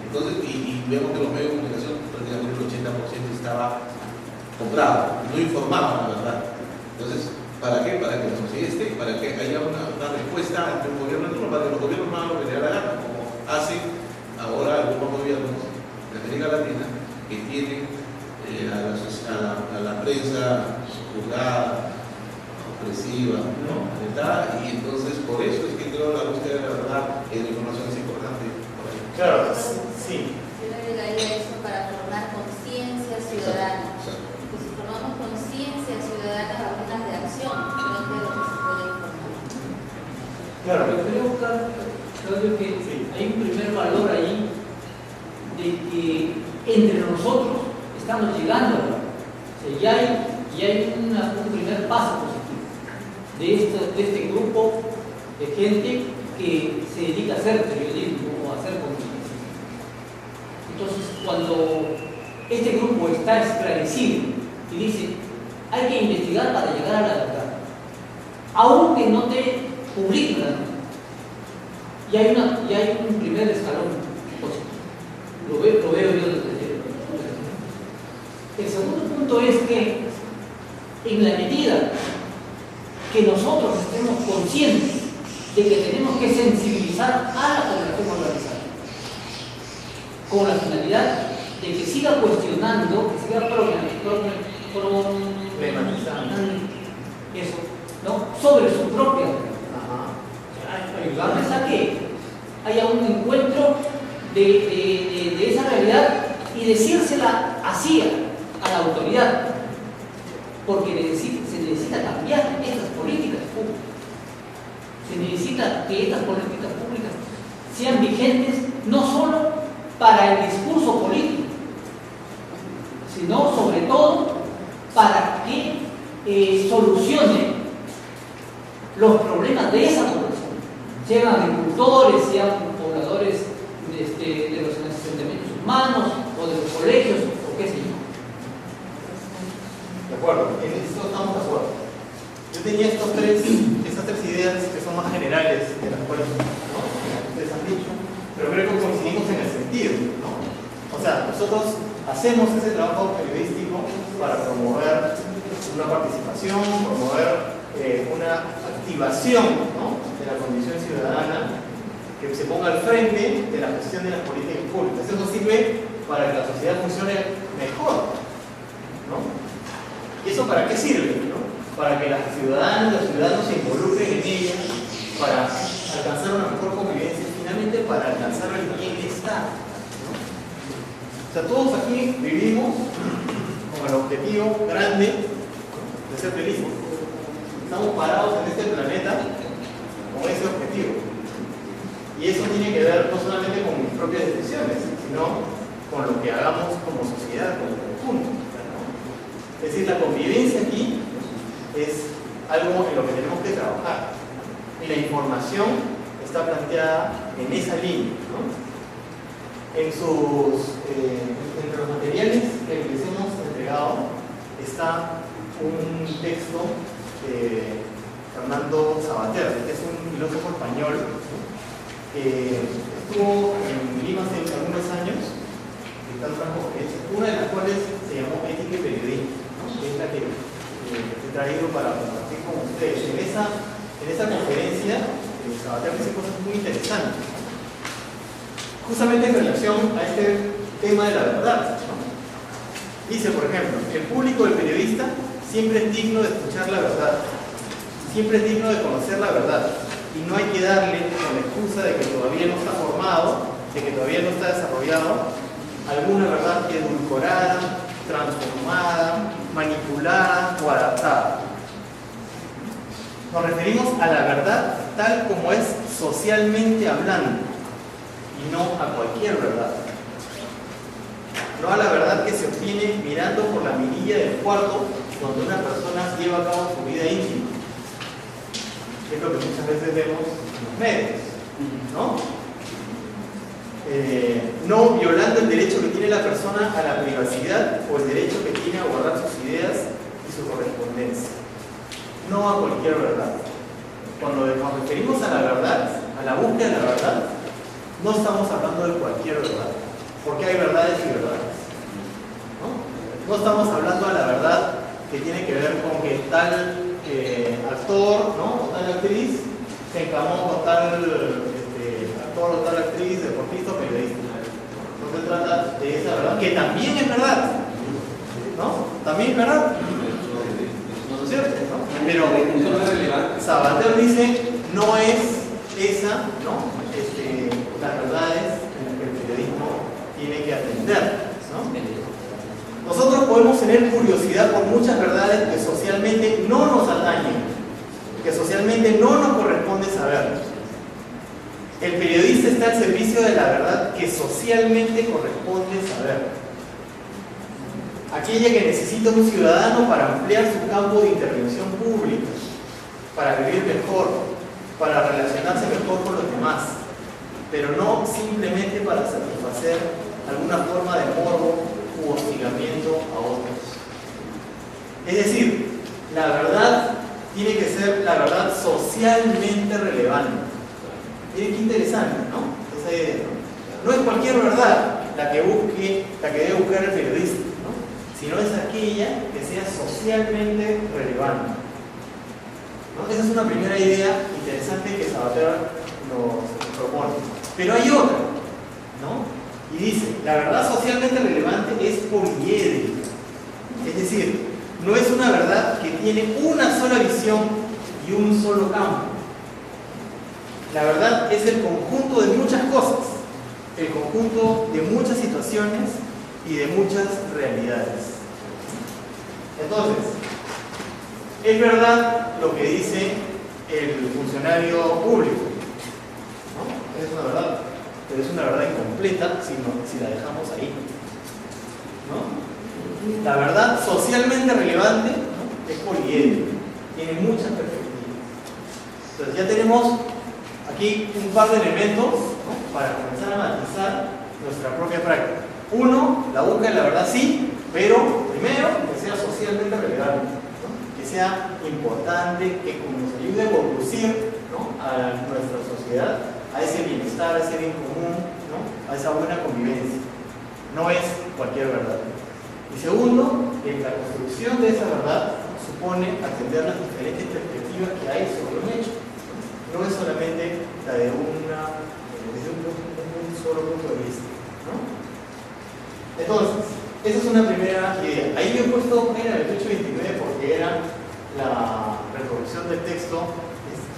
Speaker 7: Entonces, y vemos que los medios de comunicación prácticamente el 80% estaba comprado, no informaban la verdad. Entonces, ¿para qué? Para que la sociedad esté, para que haya una respuesta ante un gobierno nuevo, para que los gobiernos no hagan lo que les dé la gana, como hacen ahora algunos gobiernos de América Latina que tienen a la prensa juzgada, opresiva, ¿no? ¿Verdad? Y entonces por eso es que creo que la búsqueda de la verdad y de la información es importante.
Speaker 1: Claro, sí.
Speaker 4: Yo le agregaría eso para formar conciencia ciudadana. Pues si formamos conciencia ciudadana, apenas de acción frente a lo que se puede informar.
Speaker 1: Claro,
Speaker 9: yo creo, Claudio, que hay un primer valor ahí de que entre nosotros estamos llegando. O sea, ya hay un primer paso positivo de este grupo de gente que se dedica a hacer periodismo o a hacer comunicación. Entonces, cuando este grupo está esclarecido y dice, hay que investigar para llegar a la verdad, aunque no te publiquen la nota, y hay un primer escalón positivo. Lo veo yo desde el segundo punto es que en la medida que nosotros estemos conscientes de que tenemos que sensibilizar a la población organizada con la finalidad de que siga cuestionando, que siga problematizando eso, ¿no? Sobre su propia realidad. Ayudarles a que haya un encuentro de esa realidad y decírsela así a la autoridad, porque se necesita cambiar estas políticas públicas. Se necesita que estas políticas públicas sean vigentes no solo para el discurso político, sino sobre todo para que solucione los problemas de esa población, sean agricultores, sean pobladores de los asentamientos humanos o de los colegios o qué sé yo.
Speaker 1: De acuerdo, en esto estamos de acuerdo. Yo tenía estas tres ideas que son más generales de las cuales ustedes han dicho, pero creo que coincidimos en el sentido, ¿no? O sea, nosotros hacemos ese trabajo periodístico para promover una participación, promover una activación, ¿no?, de la condición ciudadana que se ponga al frente de la gestión de las políticas públicas. Eso sirve para que la sociedad funcione mejor, ¿no? ¿Y eso para qué sirve? ¿No? Para que las ciudadanas y los ciudadanos se involucren en ella, para alcanzar una mejor convivencia y finalmente para alcanzar el bienestar, ¿no? O sea, todos aquí vivimos con el objetivo grande de ser felices. Estamos parados en este planeta con ese objetivo. Y eso tiene que ver no solamente con mis propias decisiones, sino con lo que hagamos como sociedad, como conjunto. Es decir, la convivencia aquí es algo en lo que tenemos que trabajar. Y la información está planteada en esa línea, ¿no? Entre los materiales que les hemos entregado está un texto de Fernando Savater, que es un filósofo español que estuvo en Lima hace algunos años, dictando unas conferencias, una de las cuales se llamó Ética y Periodismo, ¿no?, que es la que he traído para compartir con ustedes. En esa conferencia, Savater dice cosas muy interesantes, ¿no?, justamente en relación a este tema de la verdad, ¿no? Dice, por ejemplo, el público del periodista siempre es digno de escuchar la verdad, siempre es digno de conocer la verdad, y no hay que darle con la excusa de que todavía no está formado, de que todavía no está desarrollado, alguna verdad edulcorada, transformada, manipulada o adaptada. Nos referimos a la verdad tal como es socialmente hablando y no a cualquier verdad. No a la verdad que se obtiene mirando por la mirilla del cuarto donde una persona lleva a cabo su vida íntima. Es lo que muchas veces vemos en los medios, ¿no? No violando el derecho que tiene la persona a la privacidad o el derecho que tiene a guardar sus ideas y su correspondencia. No a cualquier verdad. cuando nos referimos a la verdad, a la búsqueda de la verdad, no estamos hablando de cualquier verdad, porque hay verdades y verdades. No estamos hablando de la verdad que tiene que ver con que tal actor, ¿no? O tal actriz se encamó con tal actor o tal actriz, deportista o periodista. No se trata de esa verdad, que también es verdad, ¿no? También es verdad, ¿no es cierto? ¿No? Pero Sabater dice, no es esa, ¿no? Las verdades en las que el periodismo tiene que atender, ¿no? Nosotros podemos tener curiosidad por muchas verdades que socialmente no nos atañen, que socialmente no nos corresponde saber. El periodista está al servicio de la verdad que socialmente corresponde saber. Aquella que necesita un ciudadano para ampliar su campo de intervención pública, para vivir mejor, para relacionarse mejor con los demás, pero no simplemente para satisfacer alguna forma de morbo u hostigamiento a otros. Es decir, la verdad tiene que ser la verdad socialmente relevante. Miren qué interesante, ¿no? Esa idea, ¿no? No es cualquier verdad la que debe buscar el periodista, ¿no? Sino es aquella que sea socialmente relevante, ¿no? Esa es una primera idea interesante que Sabater nos propone. Pero hay otra, ¿no? Y dice, la verdad socialmente relevante es poliédrica. Es decir, no es una verdad que tiene una sola visión y un solo campo. La verdad es el conjunto de muchas cosas, el conjunto de muchas situaciones y de muchas realidades. Entonces, es verdad lo que dice el funcionario público, ¿no? Es una verdad, pero es una verdad incompleta si la dejamos ahí, ¿no? La verdad socialmente relevante, ¿no? Es poliédrica, tiene muchas perspectivas. Entonces ya tenemos aquí un par de elementos, ¿no? Para comenzar a matizar nuestra propia práctica. Uno, la búsqueda de la verdad sí, pero primero que sea socialmente relevante, ¿no? Que sea importante, que nos ayude a conducir, ¿no? A nuestra sociedad, a ese bienestar, a ese bien común, ¿no? A esa buena convivencia. No es cualquier verdad. Y segundo, que la construcción de esa verdad supone atender las diferentes perspectivas que hay sobre un hecho. No es solamente la de desde un solo punto de vista, ¿no? Entonces, esa es una primera idea. Ahí yo he puesto en el 2829 porque era la reproducción del texto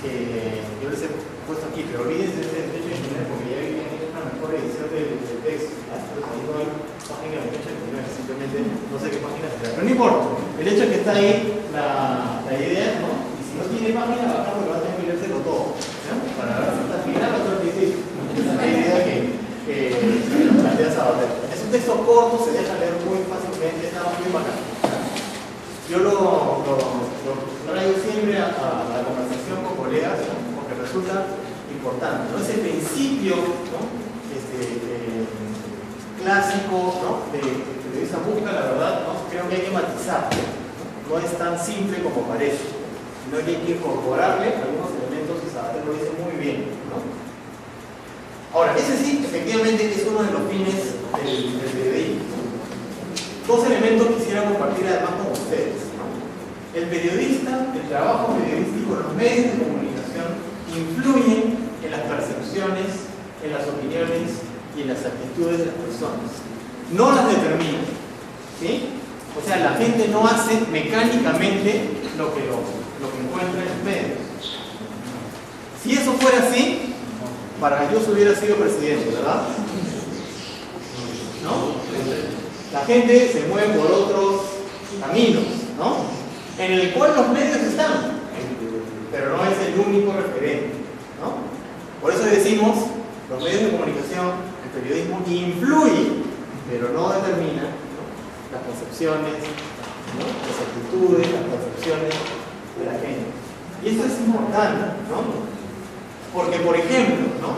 Speaker 1: que yo les he puesto aquí, pero olvídense de 2829 porque ya vi que han hecho una mejor edición del texto, ¿no? Entonces ahí no hay página 2829, simplemente no sé qué página será, pero no importa. El hecho es que está ahí la idea, ¿no? Si no tiene página, bajarlo, va a tener que leérselo todo, ¿no? Para ver si está final o está difícil. Esa es la idea que nos plantea Sabater. Es un texto corto, se deja leer muy fácilmente, está muy bacán. Yo lo traigo siempre a la conversación con colegas, ¿no? Porque resulta importante, ¿no? Ese principio, ¿no? Clásico, ¿no? De periodista busca la verdad, ¿no? Creo que hay que matizar, ¿no? No es tan simple como parece. No hay que incorporarle algunos elementos que Sabater lo dice muy bien, ¿no? Ahora, ese sí, efectivamente, es uno de los fines del periodismo. Dos elementos quisiera compartir además con ustedes, ¿no? El periodista, el trabajo periodístico, los medios de comunicación influyen en las percepciones, en las opiniones y en las actitudes de las personas. No las determinan, ¿sí? O sea, la gente no hace mecánicamente lo que encuentra en los medios. Si eso fuera así, Vargas hubiera sido presidente, ¿verdad? ¿No? La gente se mueve por otros caminos, ¿no? En el cual los medios están, pero no es el único referente, ¿no? Por eso decimos, los medios de comunicación, el periodismo influye, pero no determina, ¿no? Las concepciones, ¿no? Las actitudes, las percepciones de la gente. Y esto es importante, ¿no? Porque, por ejemplo, ¿no?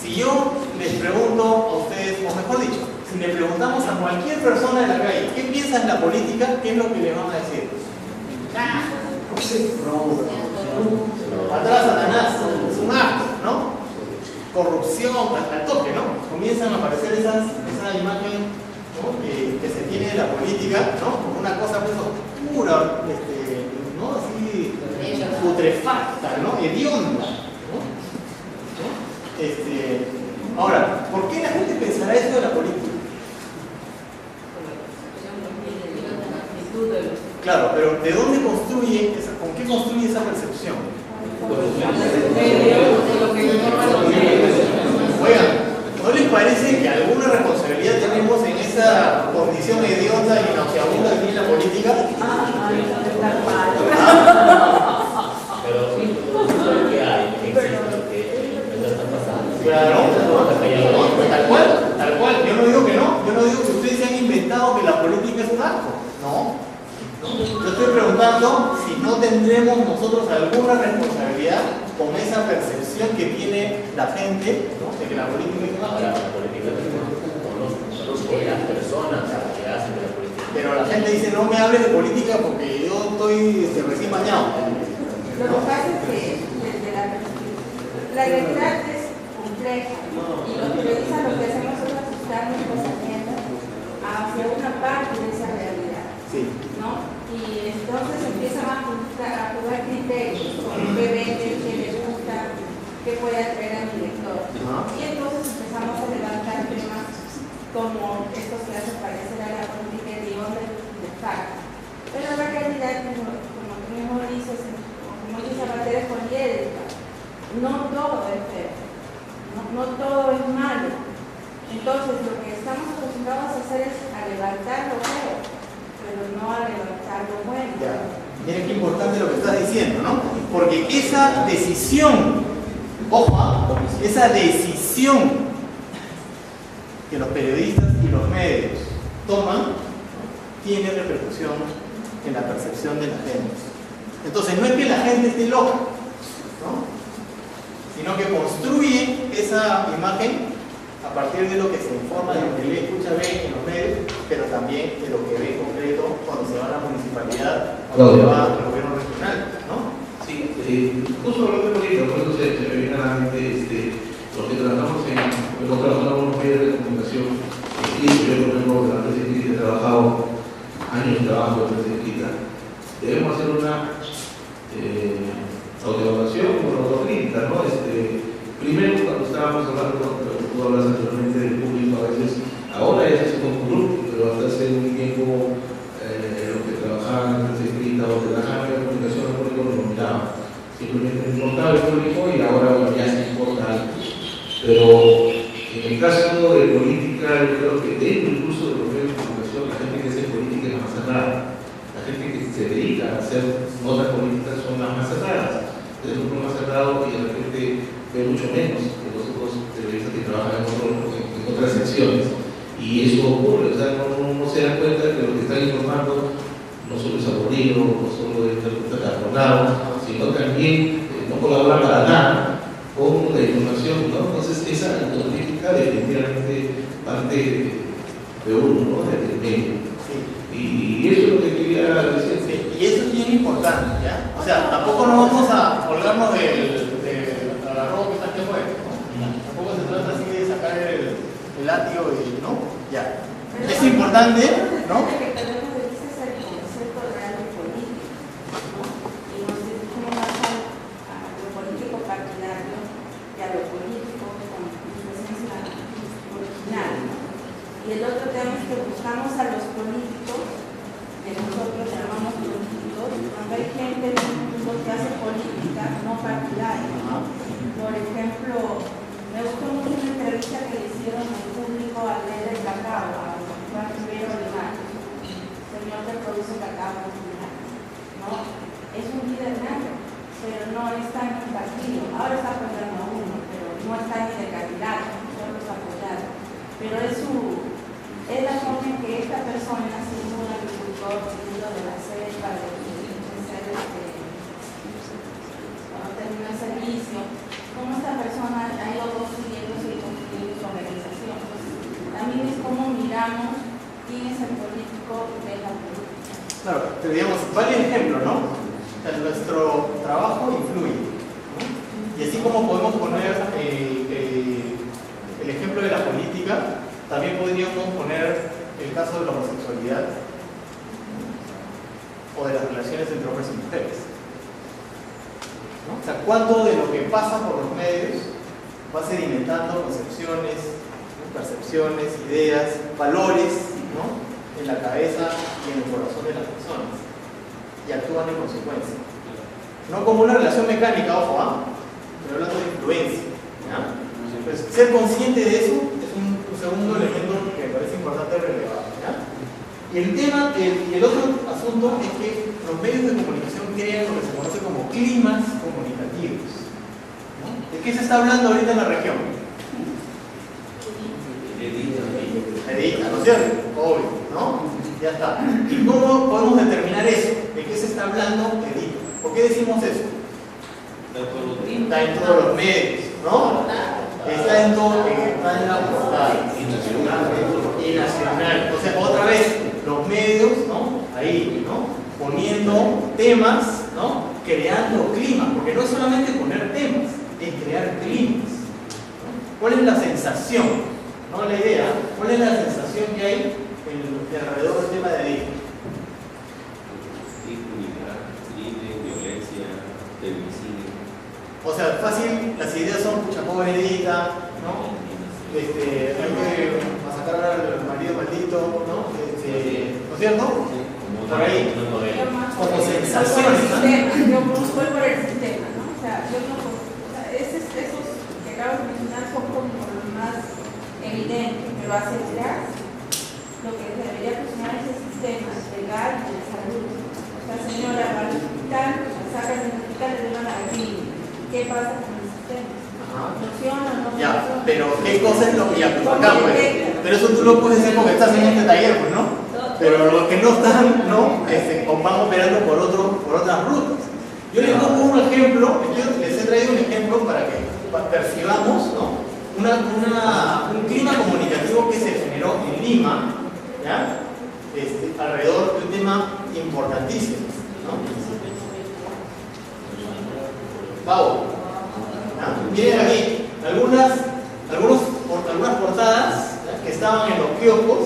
Speaker 1: Si yo les pregunto a ustedes, o mejor dicho, si le preguntamos a cualquier persona de la calle, ¿qué piensa en la política? ¿Qué es lo que le van a decir? Atrás, oposición al toque, ¿no? Comienzan a aparecer esa imagen, ¿no? que se tiene de la política, ¿no? Como una cosa pues oscura, ¿no? Así putrefacta, ¿no? Hedionda, ¿no? Ahora, ¿por qué la gente pensará esto de la política? Claro, pero ¿de dónde construye con qué construye esa percepción? Oigan, ¿no les parece que alguna responsabilidad tenemos en esa condición hedionda y nauseabunda que tiene la política?
Speaker 5: Pero ¿qué hay? ¿Qué existe? ¿Qué está pasando?
Speaker 1: Claro, tal cual. Yo no digo que no. Yo no digo que ustedes se han inventado que la política es un asco. No. Yo estoy preguntando si no tendremos nosotros alguna responsabilidad con esa percepción que tiene la gente, ¿no? De que la política es un asco.
Speaker 5: La política con las personas que hacen de la política.
Speaker 1: Pero la gente dice, no me hables de política porque yo estoy recién bañado.
Speaker 12: Lo que pasa es que desde la realidad es compleja y los periodistas lo que hacemos es ajustar nuestros agentes hacia una parte de esa realidad,
Speaker 1: sí.
Speaker 12: ¿no? Y entonces empiezan a jugar criterios con qué vende, qué le gusta, qué puede atraer al director. Y entonces empezamos a levantar temas como estos que hacen parecer a la política de facto. Pero la realidad, como tú mismo dices, como dice Bater, es poliédrica. No todo es feo, no todo es malo. Entonces lo que estamos acostumbrados a hacer es a levantar lo feo, pero no a levantar lo bueno.
Speaker 1: Ya. Miren qué importante lo que estás diciendo, ¿no? Porque esa decisión, ojo, esa decisión que los periodistas y los medios toman, tiene repercusión en la percepción de la gente. Entonces no es que la gente esté loca, ¿no? Sino que construye esa imagen a partir de lo que se informa, de lo que lee, escucha, ve en los medios, pero también de lo que ve en concreto cuando se va a la municipalidad o cuando se va al gobierno regional, ¿no?
Speaker 7: Sí, justo hablando de política, por eso se me viene a la mente lo que tratamos hemos trabajado en los medios de comunicación. Yo, por ejemplo, de la prensa escrita he trabajado años de trabajo de prensa escrita. Debemos hacer una autoevaluación o autocrítica, ¿no? Primero, cuando estábamos hablando, tú hablas anteriormente del público, a veces, ahora ya se hace con un grupo, pero hasta hace un tiempo los que trabajaban en prensa escrita o que trabajaban en la comunicación, el público no lo miraba. Simplemente no importaba el público y ahora ya se importa algo. Pero en el caso de política, yo creo que dentro incluso de los medios de comunicación, la gente que hace política es la más cerrada. La gente que se dedica a hacer notas políticas son las más cerradas. Es un grupo más cerrado y la gente ve mucho menos que los otros periodistas que trabajan en otras secciones. Y eso ocurre, o sea, no se dan cuenta que lo que están informando no solo es aburrido, no solo es carronado, sino también no colabora para nada con la información, ¿no? Entonces esa autocrítica definitivamente parte de uno, ¿no? Del medio. Y eso es lo que quería decir.
Speaker 1: Sí, y eso es bien importante, ¿ya? O sea, tampoco nos vamos a colgarnos del agarro que está aquí afuera, ¿no? Tampoco se trata así de sacar el látigo y, ¿no? Ya. Es importante, ¿no?
Speaker 12: Y el otro tema es que buscamos a los políticos, que nosotros llamamos políticos, cuando hay gente en el mundo que hace política no partidaria. Por ejemplo, me gustó mucho una entrevista que le hicieron en público a Lele Cacao, a Juan Rivero Alemán, señor que produce cacao, ¿no? Es un líder negro, pero no está en un partido. Ahora está apoyando a uno, pero no está ni de candidato, solo está apoyado. Pero es la forma en que esta persona, siendo un agricultor, siendo de la selva, cuando terminó el servicio, cómo esta persona ha ido construyéndose y construyendo su organización. También es como miramos quién es el político de la política.
Speaker 1: Claro, pero digamos, vale el ejemplo, ¿no? O sea, nuestro trabajo influye, ¿no? Y así como podemos poner sexualidad, o de las relaciones entre hombres y mujeres, ¿no? O sea, cuánto de lo que pasa por los medios va sedimentando concepciones, ¿no? Percepciones, ideas, valores, ¿no? En la cabeza y en el corazón de las personas, y actúan en consecuencia. No como una relación mecánica, ojo, pero hablando de influencia, ¿ya? Entonces, ser consciente de eso es un segundo elemento que me parece importante relevar, ¿ya? Y el tema, el otro asunto es que los medios de comunicación crean lo que se conoce como climas comunicativos, ¿no? ¿De qué se está hablando ahorita en la región? Edita, ¿no es cierto? Obvio, ¿no? Ya está. ¿Y cómo podemos determinar eso? ¿De qué se está hablando? Edita. ¿Por qué decimos eso? Está en todos los medios, ¿no? Está en todo, está en la portada. Y nacional. O sea, otra vez, los medios, ¿no? Ahí, ¿no? Poniendo temas, ¿no? Creando climas, porque no es solamente poner temas, es crear climas, ¿no? ¿Cuál es la sensación? ¿No? La idea, ¿cuál es la sensación que hay alrededor del tema de ahí?
Speaker 14: Violencia, feminismo.
Speaker 1: O sea, fácil, las ideas son pucha pobredita, ¿no? Hay que masacrar al marido maldito, ¿no? ¿No es cierto? Por ahí, como sensaciones, ¿no?
Speaker 13: Yo voy por el sistema, ¿no? O sea, yo no, esos que acabo de mencionar son como los más evidentes, pero hacia atrás lo que debería funcionar es el sistema legal y de salud. La señora va al hospital, la sacan del hospital y le llevan a la clínica. ¿Qué pasa con el sistema? ¿Funciona o no funciona?
Speaker 1: Ya, pero ¿qué cosa es lo que ya acá, pues? Pero eso tú lo puedes decir porque estás en este taller, pues, ¿no? Pero los que no están, ¿no? Van operando por otras rutas. Yo les pongo un ejemplo, les he traído un ejemplo para que percibamos, ¿no? Un clima comunicativo que se generó en Lima, ¿ya? Alrededor de un tema importantísimo, ¿no? Pau, miren aquí algunas portadas, ¿ya? Que estaban en los kioscos,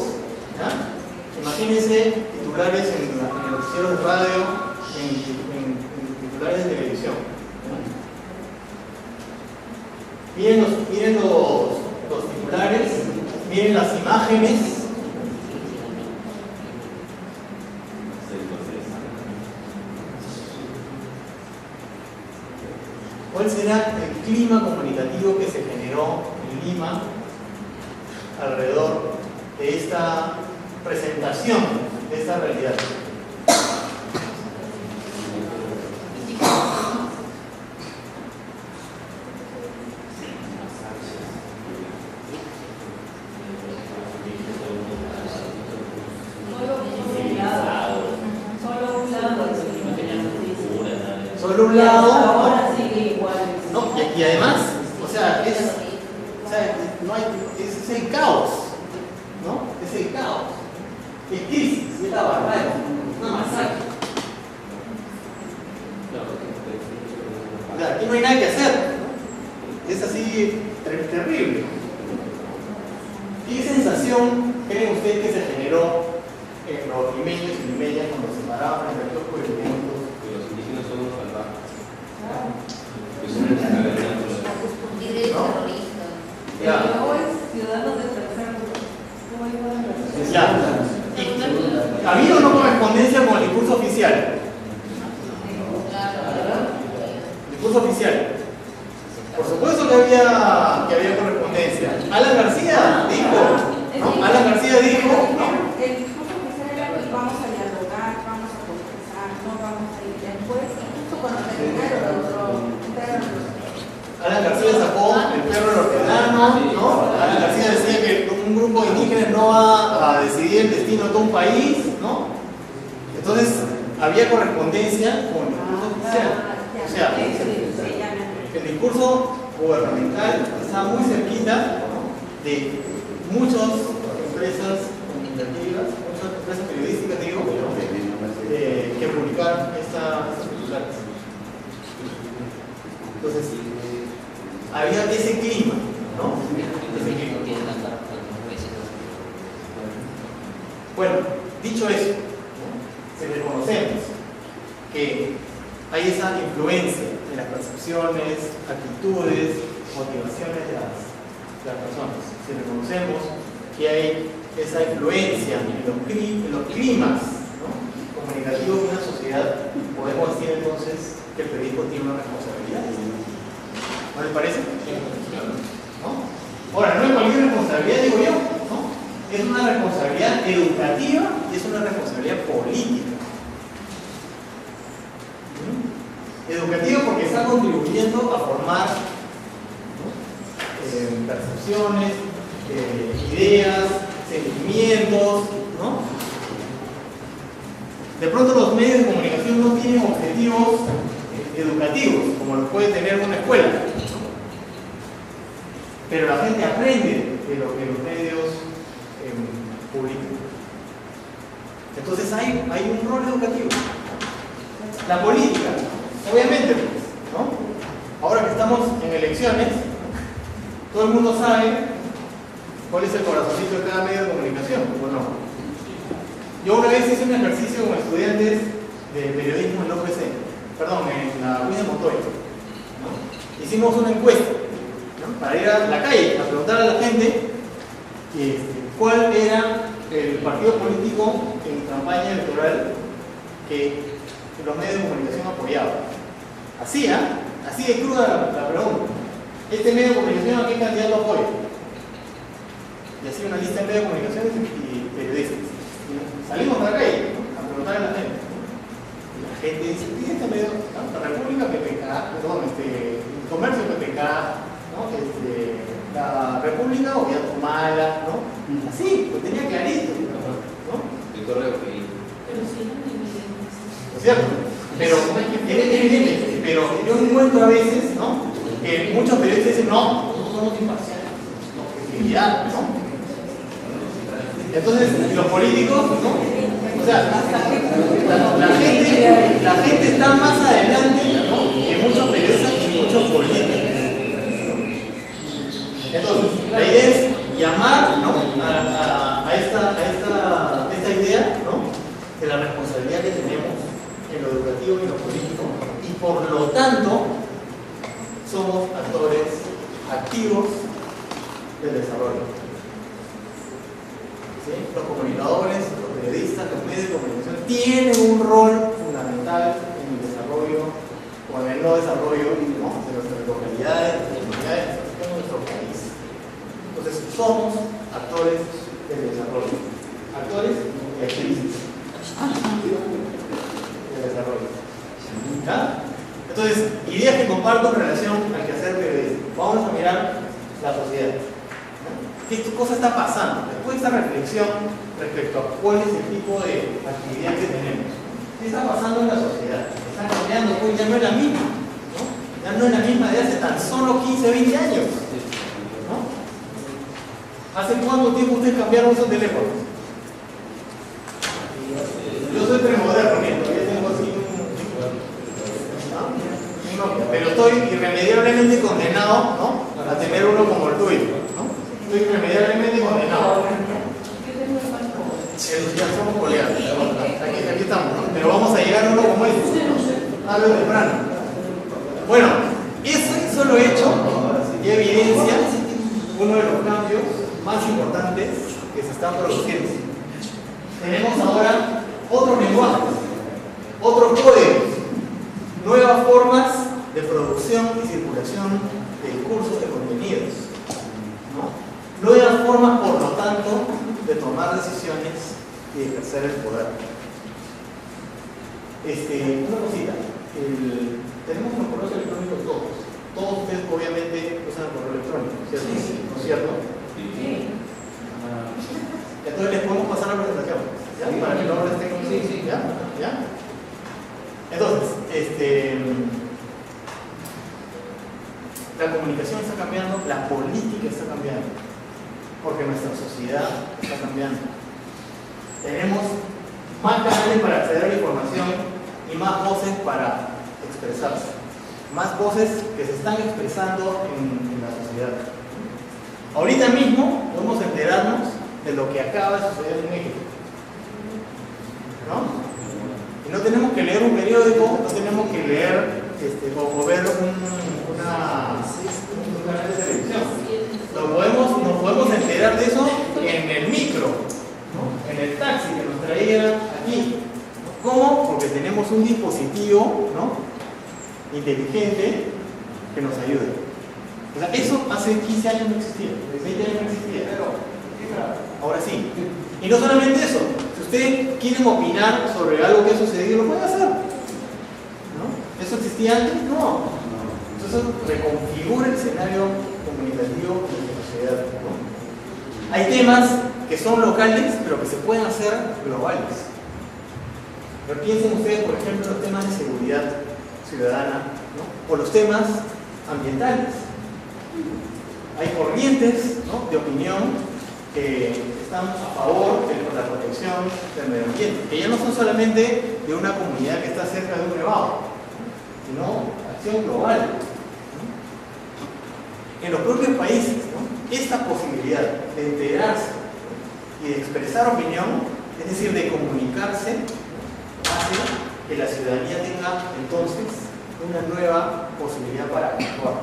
Speaker 1: ¿ya? Imagínense titulares en los noticieros de radio, en titulares de televisión, ¿ya? Miren los titulares, miren las imágenes. ¿Cuál será el clima comunicativo que se generó en Lima alrededor de esta presentación de esta realidad? Solo un lado.
Speaker 2: Ahora sigue igual.
Speaker 1: No, y además, o sea, no hay, es el caos, ¿no? Es el caos. Es crisis, es la barbarie, una masacre. O sea, aquí no hay nada que hacer, ¿no? Es así terrible. ¿Qué sensación creen ustedes que se generó en los limeños y limeñas cuando se paraban en el kiosco de alimentos?
Speaker 14: Que los indígenas son los salvajes.
Speaker 1: Ya.
Speaker 2: Ciudadanos de tercer mundo.
Speaker 1: Ya. ¿Había o no correspondencia con el discurso oficial? Discurso oficial. Por supuesto que había correspondencia. Alan García dijo, ¿no? Alan García dijo, ¿no?
Speaker 13: El discurso oficial era que vamos a dialogar, vamos a conversar, no vamos a ir después, justo cuando terminaron
Speaker 1: Alan García sacó el perro del hortelano, ¿no? Alan García decía que un grupo de indígenas no va a decidir el destino de todo un país, ¿no? Entonces, había correspondencia con el discurso oficial. O sea, el discurso gubernamental está muy cerquita, ¿no? De muchas empresas comunicativas, muchas empresas periodísticas, digo, que publicaron estas titulares. Entonces, había ese clima, ¿no? Ese clima. Bueno, Dicho eso, ¿no? Si reconocemos que hay esa influencia en las percepciones, actitudes, motivaciones de las personas, si reconocemos que hay esa influencia en los climas, ¿no?, comunicativos de una sociedad, podemos decir entonces que el periodismo tiene una responsabilidad. ¿No les parece? ¿No? Ahora, no es cualquier responsabilidad, digo yo, ¿no? Es una responsabilidad educativa y es una responsabilidad política. Educativa porque está contribuyendo a formar, ¿no?, percepciones, ideas, sentimientos, ¿no? De pronto los medios de comunicación no tienen objetivos educativos, como los puede tener una escuela, ¿no? Pero la gente aprende de lo que los medios publican. Entonces hay un rol educativo. La política, obviamente, ¿no? Ahora que estamos en elecciones, todo el mundo sabe cuál es el corazoncito de cada medio de comunicación, ¿o no? Yo una vez hice un ejercicio con estudiantes de periodismo en la UPC, en la Luis de Montoya, ¿no? Hicimos una encuesta, ¿no?, para ir a la calle a preguntar a la gente cuál era el partido político en campaña electoral que los medios de comunicación apoyaban. Así de cruda la pregunta. Este medio de comunicación, ¿a qué candidato apoya? Y así una lista de medios de comunicación y periodistas. Y salimos a la calle, ¿no?, a preguntar a la gente. Y la gente dice, ¿y este medio? ¿No? La República PPK, Comercio PPK, ¿no? La República Gobierno Mala, ¿no? Así, lo tenía clarito, ¿no?
Speaker 14: El correo que
Speaker 8: Pero sí, no me
Speaker 1: ¿no es cierto? Pero es evidente, pero yo encuentro a veces, ¿no?, que muchos periodistas dicen, no, nosotros somos imparciales, objetividad, ¿no? Entonces, los políticos, ¿no? O sea, la gente está más adelante, ¿no?, que muchos periodistas y muchos políticos. Entonces, la idea es llamar, ¿no?, a esta idea, ¿no?, de la responsabilidad que tenemos en lo educativo y en lo político, y por lo tanto somos actores activos del desarrollo. ¿Sí? Los comunicadores, los periodistas, los medios de comunicación tienen un rol fundamental en el desarrollo o en el no desarrollo, ¿no?, de nuestras localidades, de nuestras comunidades, de nuestro país. Entonces somos actores del desarrollo, actores y activistas del desarrollo. ¿Ya? Entonces, ideas que comparto en relación al quehacer periodístico. Vamos a mirar la sociedad. ¿Qué cosa está pasando? Después de esta reflexión respecto a cuál es el tipo de actividad que tenemos, ¿qué está pasando en la sociedad? Está cambiando, pues ya no es la misma, ¿no? Ya no es la misma de hace tan solo 15, 20 años, ¿no? ¿Hace cuánto tiempo ustedes cambiaron esos teléfonos? Yo soy premoderno, todavía tengo así un Nokia, pero estoy irremediablemente condenado, ¿no?, a tener uno como el tuyo, ¿no? Estoy irremediablemente condenado. Ya somos colegas, aquí estamos, ¿no? Pero vamos a llegar a uno como este, tarde o temprano. Bueno, eso lo he hecho y evidencia uno de los cambios más importantes que se están produciendo. Tenemos ahora otros lenguajes, otros códigos, nuevas formas de producción y circulación de discursos, de contenidos, ¿no? Nuevas formas, por lo tanto, de tomar decisiones y ejercer el poder. Una cosita, tenemos los correos electrónicos todos ustedes obviamente usan el correo electrónico, ¿cierto? ¿No es cierto? Sí. Entonces les podemos pasar la presentación, ¿ya? Para que no estén con sí. ¿Ya? Entonces, la comunicación está cambiando, la política está cambiando, porque nuestra sociedad está cambiando. Tenemos más canales para acceder a la información y más voces para expresarse, más voces que se están expresando en la sociedad. Ahorita mismo podemos enterarnos de lo que acaba de suceder en México. ¿no? Y no tenemos que leer un periódico, no tenemos que leer o ver un canal de televisión. Nos podemos enterar de eso en el micro, ¿no? En el taxi que nos traía aquí. ¿Cómo? Porque tenemos un dispositivo, ¿no?, inteligente que nos ayude. O sea, eso hace 15 años no existía, 20 años no existía, ahora sí. Y no solamente eso, si ustedes quieren opinar sobre algo que ha sucedido, lo pueden hacer, ¿no? ¿Eso existía antes? No. Entonces reconfigura el escenario comunicativo de la sociedad, ¿no? Hay temas que son locales, pero que se pueden hacer globales. Pero piensen ustedes, por ejemplo, en los temas de seguridad ciudadana, ¿no?, o los temas ambientales. Hay corrientes, ¿no?, de opinión que están a favor de la protección del medio ambiente, que ya no son solamente de una comunidad que está cerca de un nevado, sino acción global, ¿no? En los propios países, ¿no?, esta posibilidad de enterarse y de expresar opinión, es decir, de comunicarse, hace que la ciudadanía tenga entonces una nueva posibilidad para actuar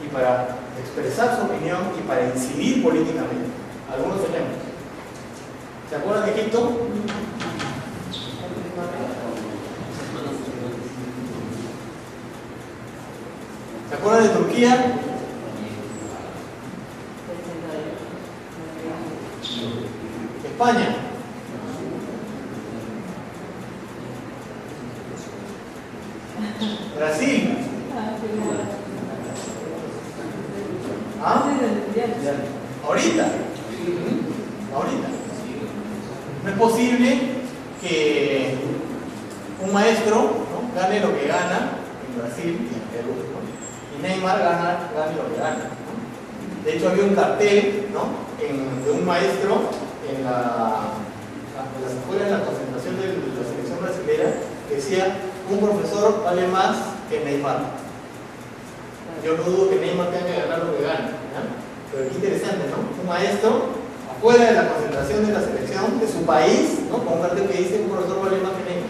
Speaker 1: y para expresar su opinión y para incidir políticamente. Algunos ejemplos. ¿Se acuerdan de Egipto? ¿Se acuerdan de Turquía? España. Brasil. ¿Ah? Ahorita. No es posible que un maestro, ¿no?, gane lo que gana en Brasil y en Perú, ¿no?, y Neymar gane lo que gana, ¿no? De hecho había un cartel, ¿no?, de un maestro en la escuela, en la concentración de la selección brasileña, que decía: un profesor vale más que Neymar. Yo no dudo que Neymar tenga que ganar lo que gana, ¿no? Pero es interesante, ¿no? Un maestro afuera de la concentración de la selección de su país, ¿no?, con un cartel que dice: un profesor vale más que Neymar.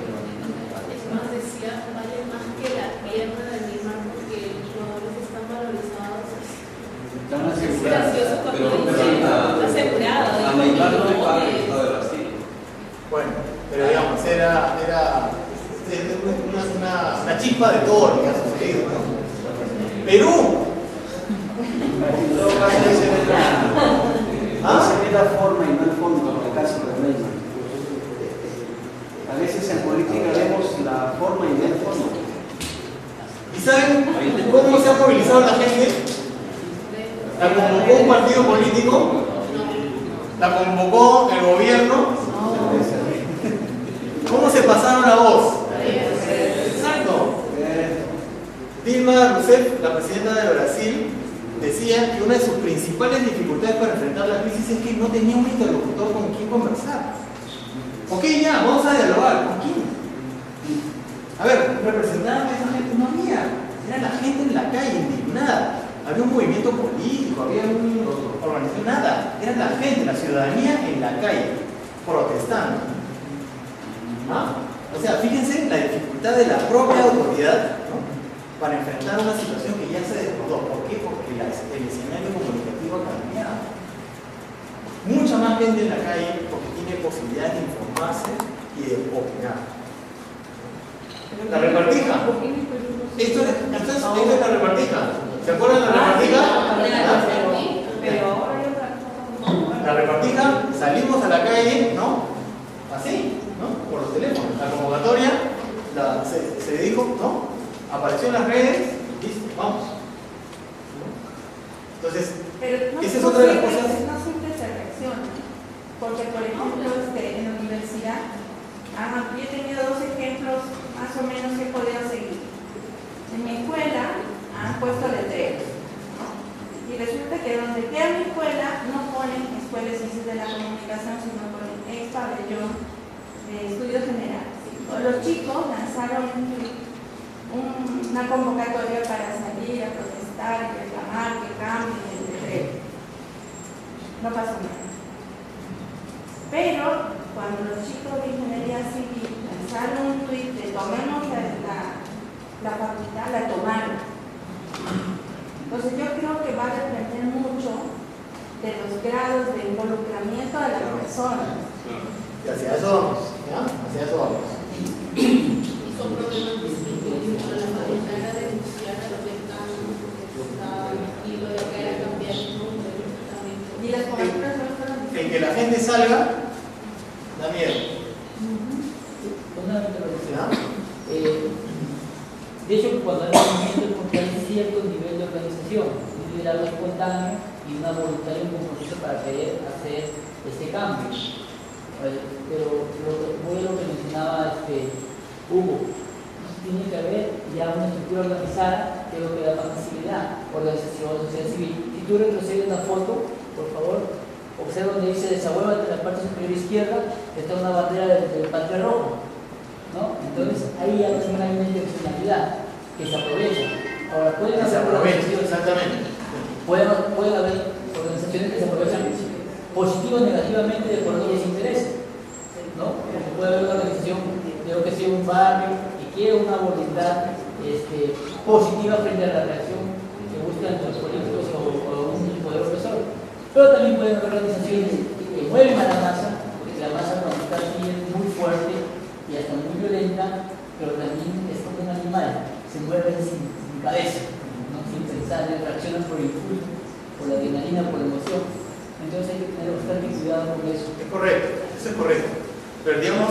Speaker 8: Más decía, vale más que la pierna de Neymar, porque los jugadores están valorizados.
Speaker 3: Están
Speaker 8: Es
Speaker 3: asegurados.
Speaker 8: gracioso cuando dice, está asegurado.
Speaker 14: A Neymar no le paga el Estado de Brasil.
Speaker 1: Bueno, pero digamos, era una chispa de todo lo que ha sucedido, ¿no? Perú.
Speaker 3: Se ve la forma y no el fondo, en el caso de Neymar. A veces en política vemos la forma y no el fondo.
Speaker 1: ¿Y saben cómo se ha movilizado la gente? ¿La convocó un partido político? ¿La convocó el gobierno? ¿Cómo se pasaron la voz? Exacto. Dilma Rousseff, la presidenta de Brasil, decía que una de sus principales dificultades para enfrentar la crisis es que no tenía un interlocutor con quien conversar. Ok, ya, vamos a dialogar. ¿Con quién? A ver, representaban a esa gente, no había. Era la gente en la calle, indignada. Había un movimiento político, había una organización, nada. Era la gente, la ciudadanía en la calle, protestando. ¿Ah? O sea, fíjense la dificultad de la propia autoridad, ¿no?, para enfrentar una situación que ya se desbordó. ¿Por qué? Porque el escenario comunicativo ha cambiado. Mucha más gente en la calle porque tiene posibilidad de informarse y de opinar. La repartija. Esto es la repartija. ¿Se acuerdan de la repartija? La repartija, salimos a la calle, ¿no?, así, ¿no?, por los teléfonos. La convocatoria se dijo, ¿no?, apareció en las redes, listo, vamos. Entonces, esa es otra de las cosas.
Speaker 13: No siempre se reacciona, porque por ejemplo en la universidad, yo he tenido dos ejemplos más o menos que he podido seguir. En mi escuela han puesto letreros, ¿no? Y resulta que donde queda mi escuela no ponen Escuela de Ciencias de la Comunicación, sino ponen Pabellón de Estudios Generales. Los chicos lanzaron una convocatoria para salir a protestar y reclamar que cambien el decreto. No pasó nada. Pero cuando los chicos de ingeniería civil lanzaron un tuit de tomemos la facultad, la tomaron. Entonces yo creo que va a depender mucho de los grados de involucramiento de las personas.
Speaker 1: Y hacia eso vamos, ¿ya? Hacia eso vamos.
Speaker 8: Y son problemas distintos. La facultad era denunciar a los decanos que estaban y lo de que era cambiar el número también.
Speaker 13: Y las coberturas no fueron
Speaker 1: En que la gente salga, da miedo. ¿Ya?
Speaker 9: De hecho, cuando hay movimiento es porque hay cierto nivel de organización, un liderazgo espontáneo y una voluntad y un compromiso para querer hacer este cambio. Pero muy lo que mencionaba Hugo, tiene que haber ya una estructura organizada que es lo que da más facilidad, organización, sociedad civil. Si tú retrocedes una foto, por favor, observa donde dice desahuévate en la parte superior izquierda, está una bandera del patria rojo, ¿no? Entonces ahí ya también hay una intencionalidad que se aprovecha. Ahora pueden hacer organizaciones,
Speaker 1: exactamente.
Speaker 9: pueden haber organizaciones que se aprovechan positivo o negativamente de acuerdo a los intereses, ¿no? Porque puede haber una organización, de lo que sea un barrio, que quiere una voluntad positiva frente a la reacción que buscan los políticos o un poder opresor. Pero también pueden haber organizaciones que mueven a la masa, porque la masa cuando está así es muy fuerte y hasta muy violenta, pero también es como un animal, se mueven sin cabeza, ¿no? Sin pensar, reaccionan por impulso, por la adrenalina, por la emoción. Entonces hay que tener bastante cuidado con eso.
Speaker 1: Es correcto, eso es correcto. Pero digamos,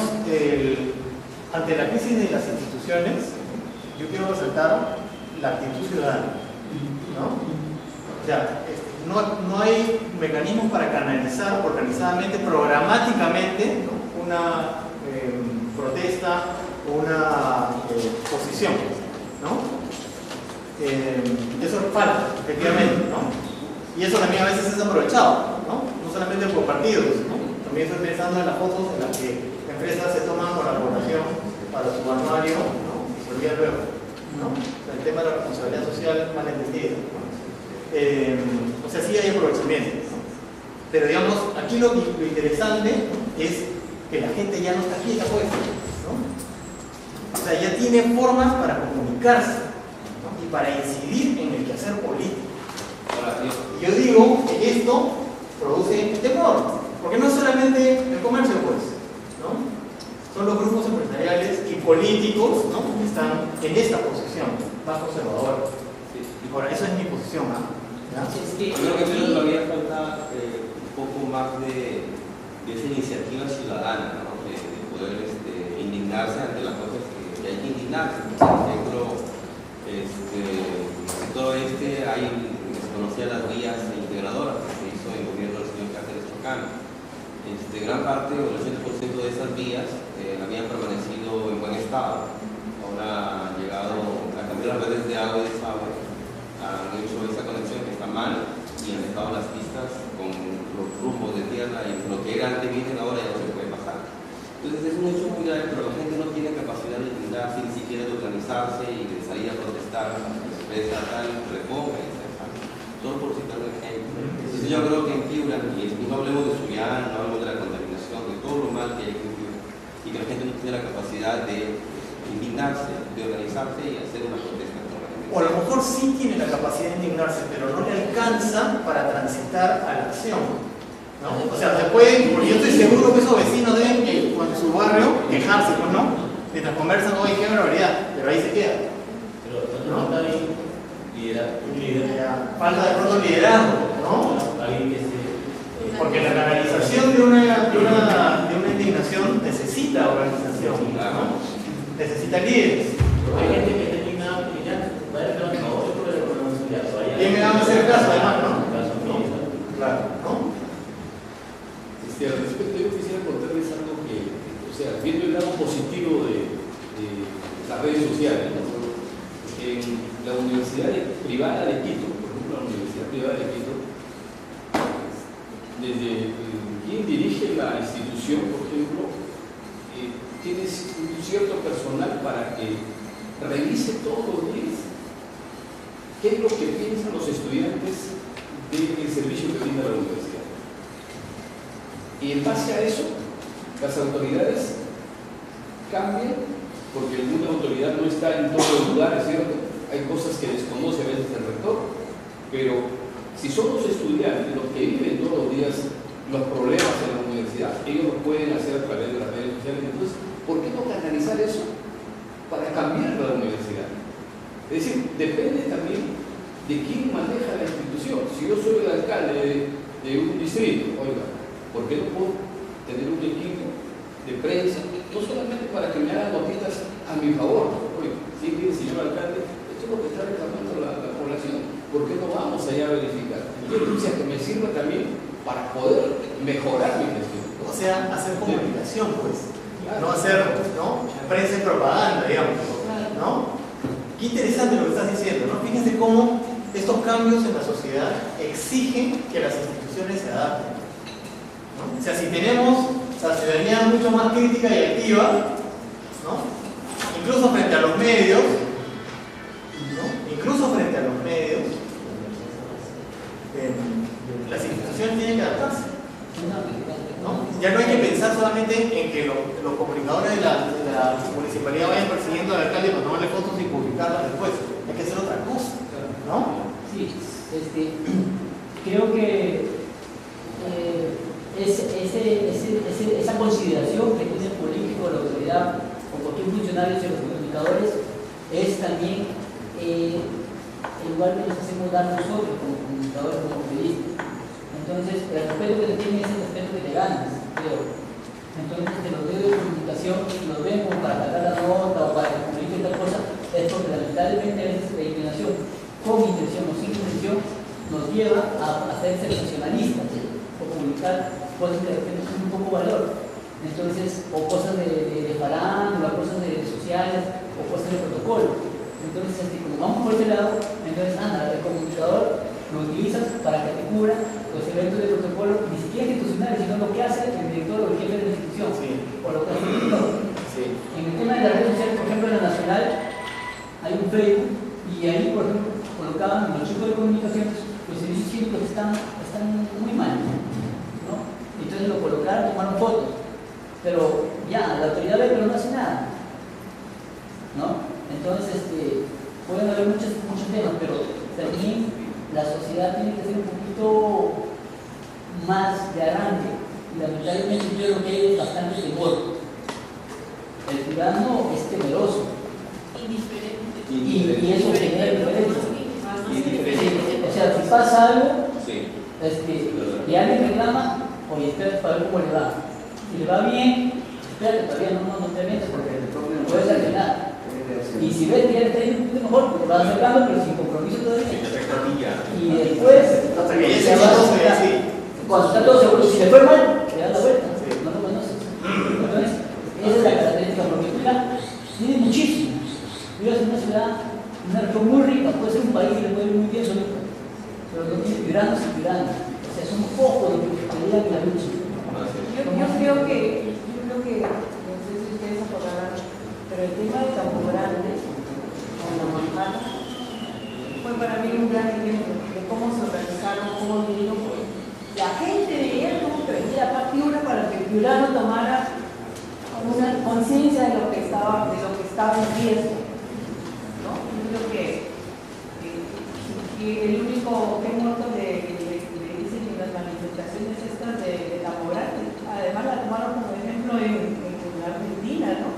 Speaker 1: ante la crisis de las instituciones, yo quiero resaltar la actitud ciudadana, ¿no? O sea, no hay mecanismos para canalizar organizadamente, programáticamente, ¿no? Una protesta o una posición, ¿no? Eso falta, efectivamente, ¿no? Y eso también a veces es aprovechado, ¿no? No solamente por partidos, ¿no? También estoy pensando en las fotos en las que empresas se toman colaboración para su anuario, ¿no? Y se olvida luego, ¿no? O sea, el tema de la responsabilidad social mal entendida, ¿no? O sea, sí hay aprovechamiento, ¿no? Pero digamos, aquí lo interesante, ¿no? Es que la gente ya no está quieta, pues, ¿no? O sea, ya tiene formas para comunicarse, ¿no? Y para incidir en el quehacer político. Yo digo que esto produce temor, porque no es solamente el comercio, pues, ¿no? Son los grupos empresariales y políticos, ¿no? Que están en esta posición más conservadora. Ahora, esa es mi posición, ¿no?
Speaker 14: Yo creo que todavía falta un poco más de esa iniciativa ciudadana, ¿no? De poder indignarse ante las cosas que hay que indignarse. Por ejemplo, en todo hay conocía las vías integradoras que se hizo en el gobierno del señor Cáceres Chocano. Gran parte o el 80% de esas vías habían permanecido en buen estado. Ahora han llegado a cambiar las redes de agua y desagüe, han hecho esa conexión que está mal y han dejado las pistas con los rumbos de tierra y lo que era antes virgen ahora ya no se puede pasar. Entonces es un hecho muy grave, pero la gente no tiene capacidad de intentarse ni siquiera de organizarse y de salir a protestar a la empresa tal reforma. Solo por citar un ejemplo. Entonces yo creo que en Piura, y no hablemos de Surián, no hablemos de la contaminación, de todo lo mal que hay en Piura, y que la gente no tiene la capacidad de indignarse, de organizarse y hacer una protesta.
Speaker 1: O a lo mejor sí tiene la capacidad de indignarse, pero no le alcanza para transitar a la acción, ¿no? O sea, se puede, porque yo estoy seguro que esos vecinos deben en su barrio quejarse, pues, ¿no? Mientras conversan, oye, qué barbaridad, pero ahí se queda.
Speaker 5: Pero no está bien.
Speaker 1: Falta de pronto liderazgo, ¿no? Porque la canalización de una indignación necesita organización, ¿no? Necesita líderes.
Speaker 5: Hay gente que está indignada porque ya vaya a no, yo creo que la responsabilidad.
Speaker 1: ¿Quién me va a hacer caso, además, no? Claro, ¿no?
Speaker 6: Al respecto, yo quisiera contarles algo que, o sea, viendo el lado positivo de las redes sociales, ¿no? En la Universidad Privada de Quito, por ejemplo, la Universidad Privada de Quito, desde quien dirige la institución, por ejemplo, tienes un cierto personal para que revise todos los días qué es lo que piensan los estudiantes del servicio que brinda la universidad. Y en base a eso, las autoridades cambian, porque una autoridad no está en todos los lugares, ¿cierto? Hay cosas que desconoce a veces el rector, pero si son los estudiantes los que viven todos los días los problemas en la universidad, ellos lo pueden hacer a través de las redes sociales. Entonces, ¿por qué no canalizar eso para cambiar la universidad? Es decir, depende también de quién maneja la institución. Si yo soy el alcalde de un distrito, oiga, ¿por qué no puedo tener un equipo de prensa? No solamente para que me hagan notitas a mi favor. Oiga, sí, mire, señor alcalde, esto es lo que está reclamando la población. ¿Por qué no vamos allá a verificar? O sea, que me sirva también para poder mejorar mi gestión.
Speaker 1: O sea, hacer comunicación, pues. Claro. No hacer, ¿no?, prensa y propaganda, digamos. ¿No? Qué interesante lo que estás diciendo, ¿no? Fíjense cómo estos cambios en la sociedad exigen que las instituciones se adapten, ¿no? O sea, si tenemos la ciudadanía mucho más crítica y activa, ¿no?, incluso frente a los medios, las instituciones tienen que adaptarse, ¿no? Ya no hay que pensar solamente en que los comunicadores de la municipalidad vayan persiguiendo al alcalde para tomarle fotos y publicarlas después. Hay que hacer otra cosa, ¿no?
Speaker 9: Sí, creo que esa consideración que tiene el político, la autoridad o cualquier funcionario de los comunicadores es también igual que nos hacemos dar nosotros como comunicadores, como periodistas. Entonces, el respeto que te tienes es el respeto que te ganas, creo. Entonces, de los medios de comunicación, los ven como para sacar la nota o para que publique esta cosa, es porque lamentablemente a veces la inclinación, con intención o sin intención, nos lleva a ser sensacionalistas o publicar cosas que de repente tienen un poco valor. Entonces, o cosas de farándula, cosas de sociales, o cosas de protocolo. Entonces, como vamos por ese lado, entonces anda, el comunicador lo utilizas para que te cubra los eventos de protocolo, ni siquiera institucionales, sino lo que hace el director o el jefe de la institución, sí, o lo que hace el director. Sí. En el tema de las redes sociales, por ejemplo, en la nacional, hay un Facebook, y ahí, por ejemplo, colocaban los chicos de comunicaciones, los servicios cívicos están muy mal, ¿no? Entonces lo colocaron, tomaron fotos, pero ya, la autoridad ve, pero no hace nada, ¿no? Entonces, pueden haber muchos temas, pero también la sociedad tiene que ser un poquito más de arranque. Y lamentablemente yo creo que hay bastante temor. El ciudadano es temeroso. Y eso genera diferencia. O sea, si pasa algo, y alguien reclama, oye, espera para ver cómo le va. Si le va bien, espérate, todavía no te metes porque no puedes sancionar. Y si ves que ya está yendo un poquito mejor, pues te vas acercando, pero sin compromiso todavía. Y después,
Speaker 1: hasta que ya se va así.
Speaker 9: Cuando está todo seguro, si le fue mal, te das la vuelta, no lo conoces. Entonces, esa es la característica, porque Piura tiene muchísimo. Piura es una ciudad, una región muy rica, puede ser un país que le puede ir muy bien solito, pero no tiene piuranos y piuranos. O sea, son pocos los que pelean en la lucha.
Speaker 2: Yo creo que, no sé si ustedes acordarán, pero el tema de Campo Grande, con la Manhattan, fue para mí un gran ejemplo de cómo se organizaron, cómo vinieron. La gente veía cómo que venía a Piura para que Piura no tomara una conciencia de lo que estaba en riesgo, ¿no? Yo creo que el único que muerto le dicen que las manifestaciones estas de Campo Grande, además la tomaron como ejemplo en Argentina, ¿no?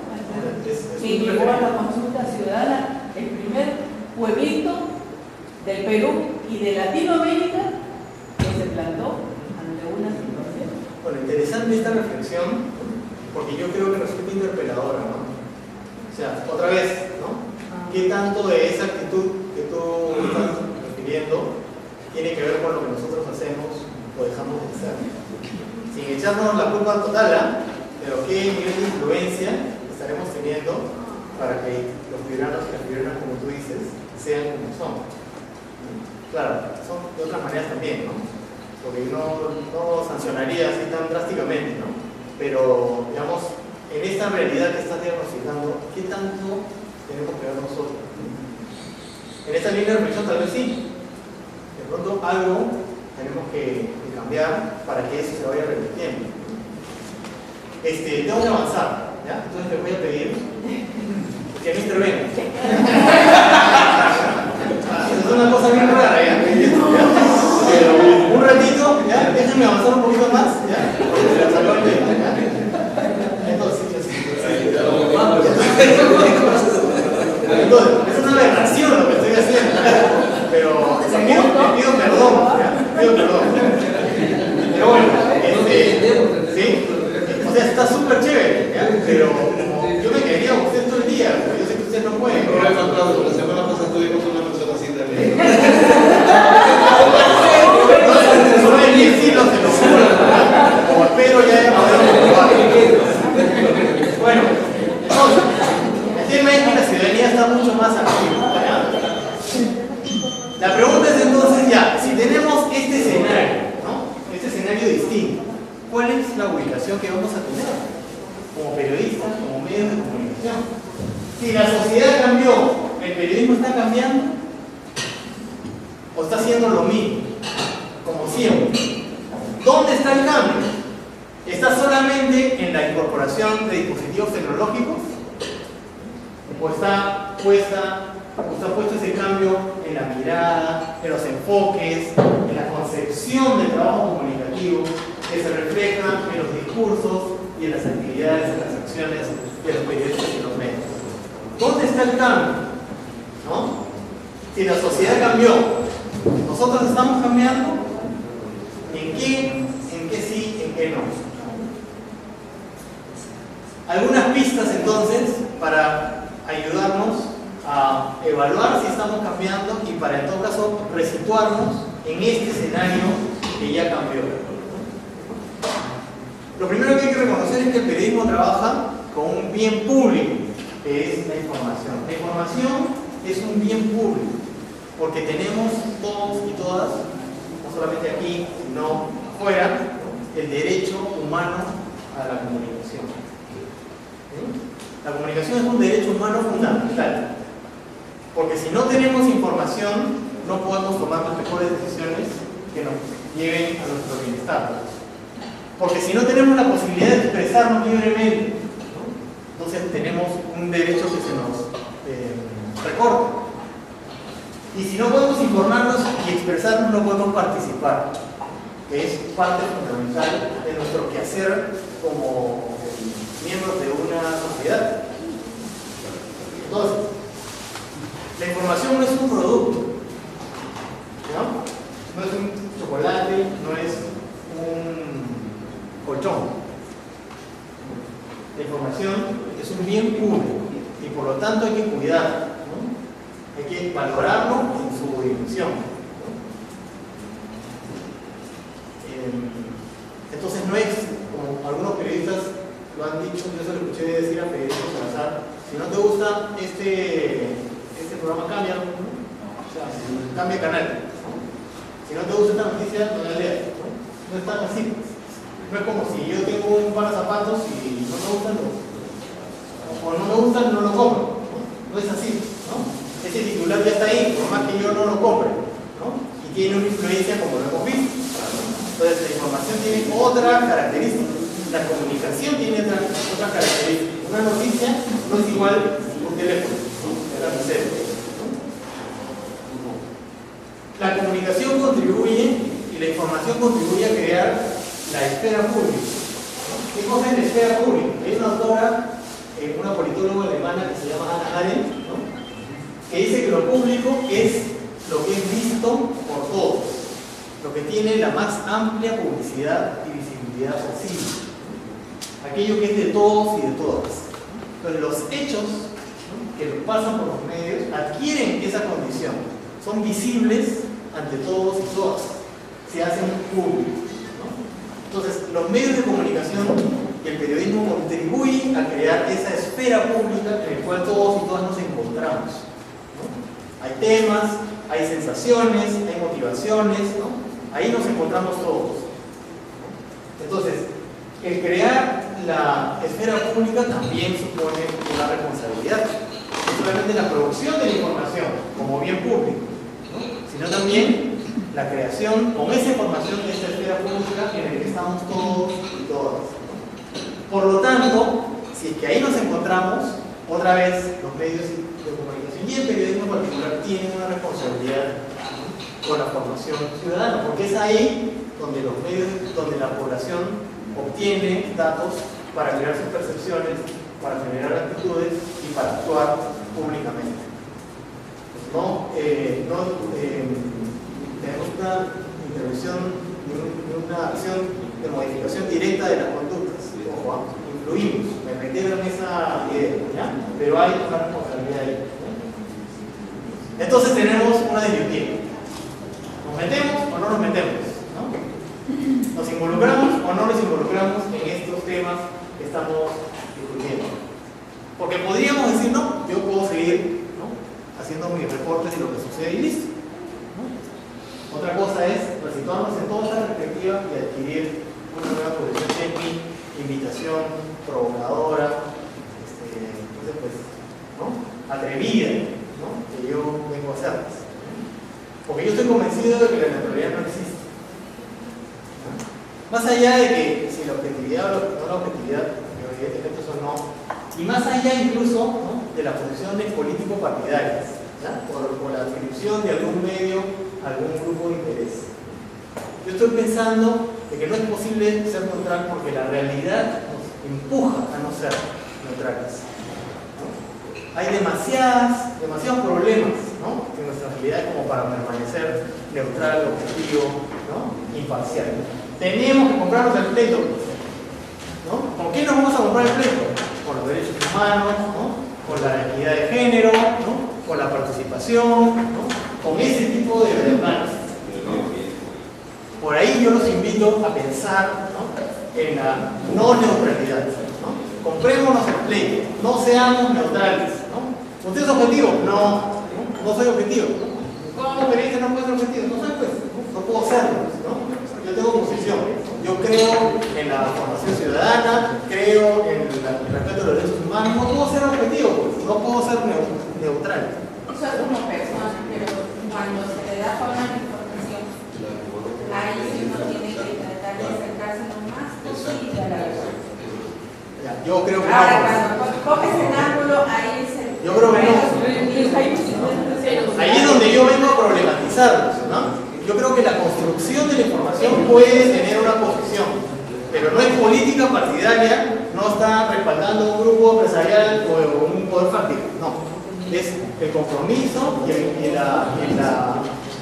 Speaker 2: Que llegó a la consulta ciudadana, el primer pueblito del Perú y de Latinoamérica que se plantó ante una situación.
Speaker 1: Bueno, interesante esta reflexión, porque yo creo que resulta interpeladora, ¿no? O sea, otra vez, ¿no? ¿Qué tanto de esa actitud que tú estás refiriendo tiene que ver con lo que nosotros hacemos o dejamos de hacer? Sin echarnos la culpa total, pero qué nivel de influencia estaremos teniendo para que los piuranos y las piuranas, como tú dices, sean como son. Claro, son de otras maneras también, ¿no? Porque no sancionaría así tan drásticamente, ¿no? Pero, digamos, en esta realidad que estás diagnosticando, ¿qué tanto tenemos que ver nosotros? En esta línea de reflexión tal vez sí. De pronto algo tenemos que cambiar para que eso se vaya revirtiendo. tengo que avanzar, ¿ya? Entonces te voy a pedir que me intervenga. Es una cosa bien rara, ¿ya? Pero un ratito, ¿ya? Déjenme avanzar un poquito más, ¿ya? Entonces, es una aberración lo que estoy haciendo, pero me pido perdón, ¿ya? Pido perdón. Pero bueno, ¿sí? O sea, está súper chévere, ¿ya? Pero como yo me quedaría con usted todo el día, pero yo sé que usted no puede.
Speaker 7: La semana pasada tuvimos una persona así también.
Speaker 1: No es ni estilo, se lo juro, ¿verdad? Como espero ya podemos probar. Bueno, entonces, el tema es que la ciudadanía está mucho más activa, ¿verdad? La pregunta es entonces ya, si tenemos este escenario, ¿no? Este escenario distinto, ¿cuál es la ubicación que vamos a tener como periodistas, como medios de comunicación? Si la sociedad cambió, ¿el periodismo está cambiando? ¿O está haciendo lo mismo? Como siempre. ¿Dónde está el cambio? ¿Está solamente en la incorporación de dispositivos tecnológicos? ¿O está puesto ese cambio en la mirada, en los enfoques, en la concepción del trabajo comunicativo que se refleja en los discursos y en las actividades, en las acciones de los periodistas y los medios? ¿Dónde está el cambio? ¿No? Si la sociedad cambió, ¿nosotros estamos cambiando? ¿En qué sí, en qué no? Algunas pistas entonces para ayudarnos a evaluar si estamos cambiando y para en todo caso resituarnos en este escenario que ya cambió. Lo primero que hay que reconocer es que el periodismo trabaja con un bien público, que es la información. La información es un bien público, porque tenemos todos y todas, no solamente aquí, sino afuera, el derecho humano a la comunicación. ¿Sí? La comunicación es un derecho humano fundamental, porque si no tenemos información, no podemos tomar las mejores decisiones que nos lleven a nuestro bienestar. Porque si no tenemos la posibilidad de expresarnos libremente, ¿no? Entonces tenemos un derecho que se nos recorta. Y si no podemos informarnos y expresarnos, no podemos participar, que es parte fundamental de nuestro quehacer como miembros de una sociedad. Entonces, la información no es un producto, ¿no? No es un chocolate, no es un colchón. La información es un bien público y por lo tanto hay que cuidarlo, ¿no? Hay que valorarlo en su dimensión, ¿no? Entonces no es, como algunos periodistas lo han dicho, yo se lo escuché decir a Federico Salazar, si no te gusta este programa, cambia, ¿no? O sea, cambia canal, ¿no? Si no te gusta esta noticia, no la leas, ¿no? No es tan así. No es como si yo tengo un par de zapatos y no me gustan, o no me gustan, no lo compro, ¿no? No es así, ¿no? Ese titular ya está ahí, por más que yo no lo compre, ¿no? Y tiene una influencia como lo hemos visto, ¿no? Entonces la información tiene otra característica, la comunicación tiene otra característica. Una noticia no es igual que un teléfono, ¿no? La comunicación contribuye y la información contribuye a crear la esfera pública. ¿Qué cosa es la esfera pública? Hay una autora, una politóloga alemana que se llama Hannah Arendt, ¿no? Que dice que lo público es lo que es visto por todos, lo que tiene la más amplia publicidad y visibilidad posible, aquello que es de todos y de todas. Entonces los hechos, ¿no?, que pasan por los medios adquieren esa condición, son visibles ante todos y todas, se hacen públicos. Entonces, los medios de comunicación y el periodismo contribuyen a crear esa esfera pública en la cual todos y todas nos encontramos, ¿no? Hay temas, hay sensaciones, hay motivaciones, ¿no? Ahí nos encontramos todos, ¿no? Entonces, el crear la esfera pública también supone una responsabilidad, no solamente la producción de la información como bien público, ¿no?, sino también la creación con esa información de esa esfera pública en la que estamos todos y todas, ¿no? Por lo tanto, si es que ahí nos encontramos, otra vez los medios de comunicación y el periodismo en particular tienen una responsabilidad con la formación ciudadana, porque es ahí donde los medios, donde la población obtiene datos para crear sus percepciones, para generar actitudes y para actuar públicamente. Tenemos una intervención y una acción de modificación directa de las conductas. Ojo, influimos, me reitero en esa idea, ¿ya? Pero hay una responsabilidad ahí. Entonces tenemos una disyuntiva. ¿Nos metemos o no nos metemos? ¿No? ¿Nos involucramos o no nos involucramos en estos temas que estamos discutiendo? Porque podríamos decir, no, yo puedo seguir, ¿no?, haciendo mis reportes de lo que sucede y listo, ¿no? Otra cosa es situarnos en toda esta perspectiva y adquirir una nueva posición de mi invitación provocadora, entonces pues, ¿no?, atrevida, ¿no?, que yo vengo a hacerles. Porque yo estoy convencido de que la neutralidad no existe. ¿No? Más allá de que si la objetividad o no la objetividad, evidentemente eso no, y más allá incluso, ¿no?, de las posiciones político-partidarias, por la atribución de algún medio a algún grupo de interés. Yo estoy pensando de que no es posible ser neutral porque la realidad nos empuja a no ser neutrales. Hay demasiados problemas, ¿no?, en nuestra realidad como para permanecer neutral, objetivo, ¿no?, imparcial. Tenemos que comprarnos el pleito, ¿no? ¿Con qué nos vamos a comprar el pleito? Con los derechos humanos, ¿no?, con la equidad de género, ¿no?, con la participación, ¿no?, con ese tipo de verdades, ¿no? Por ahí yo los invito a pensar, ¿no?, en la no neutralidad, ¿no? Comprémonos el pleito, no seamos neutrales, ¿no? ¿Usted es objetivo? No soy objetivo. ¿Cómo periodista no puede ser objetivo? No soy, pues, no puedo serlo, ¿no? Yo tengo posición. Yo creo en la formación ciudadana, creo en el respeto de los derechos humanos. No puedo ser objetivo, pues, no puedo ser neutral.
Speaker 8: Eso es como persona, pero cuando se le da forma de información, ahí sí uno tiene que tratar de acercarse lo más posible a la verdad.
Speaker 1: Yo creo que
Speaker 8: ahora, cuando coges el ángulo, ahí es el...
Speaker 1: Yo creo que no. Ahí es donde yo vengo a problematizarlos, ¿no? Yo creo que la construcción de la información puede tener una posición, pero no es política partidaria, no está respaldando un grupo empresarial o un poder fáctico, no. Es el compromiso y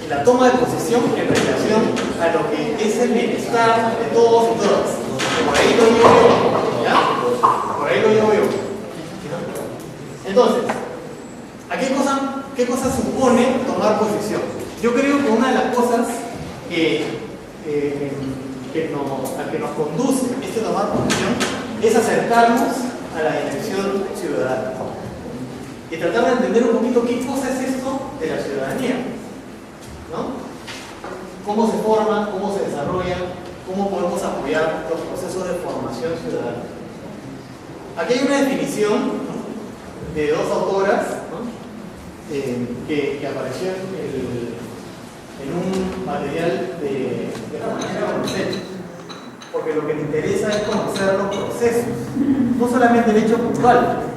Speaker 1: la toma de posición en relación a lo que es el bienestar de todos y todas. Por ahí lo llevo yo, ¿ya? Por ahí lo llevo yo. Entonces, ¿a qué cosa supone tomar posición? Yo creo que una de las cosas a que nos conduce este tomar posición es acercarnos a la dimensión ciudadana y tratar de entender un poquito qué cosa es esto de la ciudadanía, ¿no? Cómo se forma, cómo se desarrolla, cómo podemos apoyar los procesos de formación ciudadana. Aquí hay una definición, ¿no?, de dos autoras, ¿no?, que apareció en un material de formación, porque lo que me interesa es conocer los procesos, no solamente el hecho puntual, ¿no?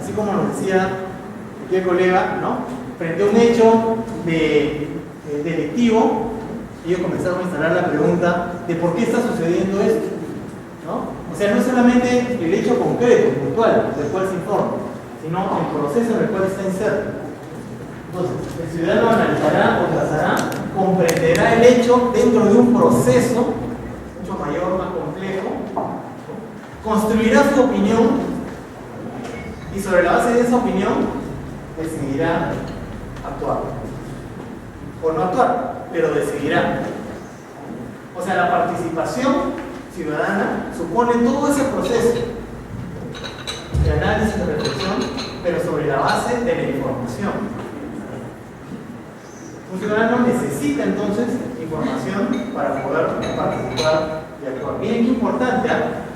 Speaker 1: Así como nos decía aquí el colega, ¿no?, frente a un hecho delictivo, ellos comenzaron a instalar la pregunta de por qué está sucediendo esto, ¿no? O sea, no es solamente el hecho concreto, puntual, del cual se informa, sino el proceso en el cual está inserto. Entonces, el ciudadano analizará o trazará, comprenderá el hecho dentro de un proceso mucho mayor, más complejo, ¿no?, construirá su opinión y sobre la base de esa opinión decidirá actuar o no actuar, pero decidirá. O sea, la participación ciudadana supone todo ese proceso de análisis, de reflexión, pero sobre la base de la información. Un ciudadano necesita entonces información para poder participar y actuar. Miren qué importante, ¿eh?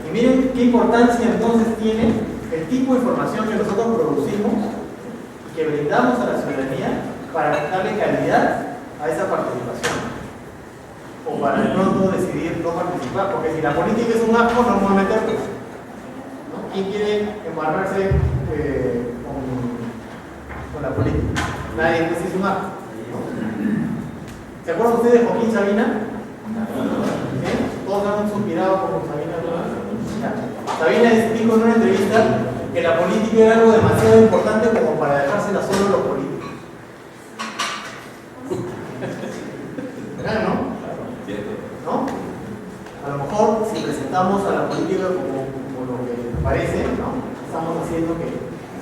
Speaker 1: Y miren qué importancia entonces tiene el tipo de información que nosotros producimos y que brindamos a la ciudadanía para darle calidad a esa participación. O para de pronto decidir no participar, porque si la política es un asco, no me voy a meter, pues, que embarrarse con la política. Nadie decide sumar, ¿no? ¿Se acuerdan ustedes de Joaquín Sabina? ¿Sí? Todos han suspirado por Sabina. Sabina dijo en una entrevista que la política era algo demasiado importante como para dejársela solo a los políticos. ¿Verdad, no? ¿No? A lo mejor si presentamos a la política como lo que parece, ¿no? Estamos haciendo que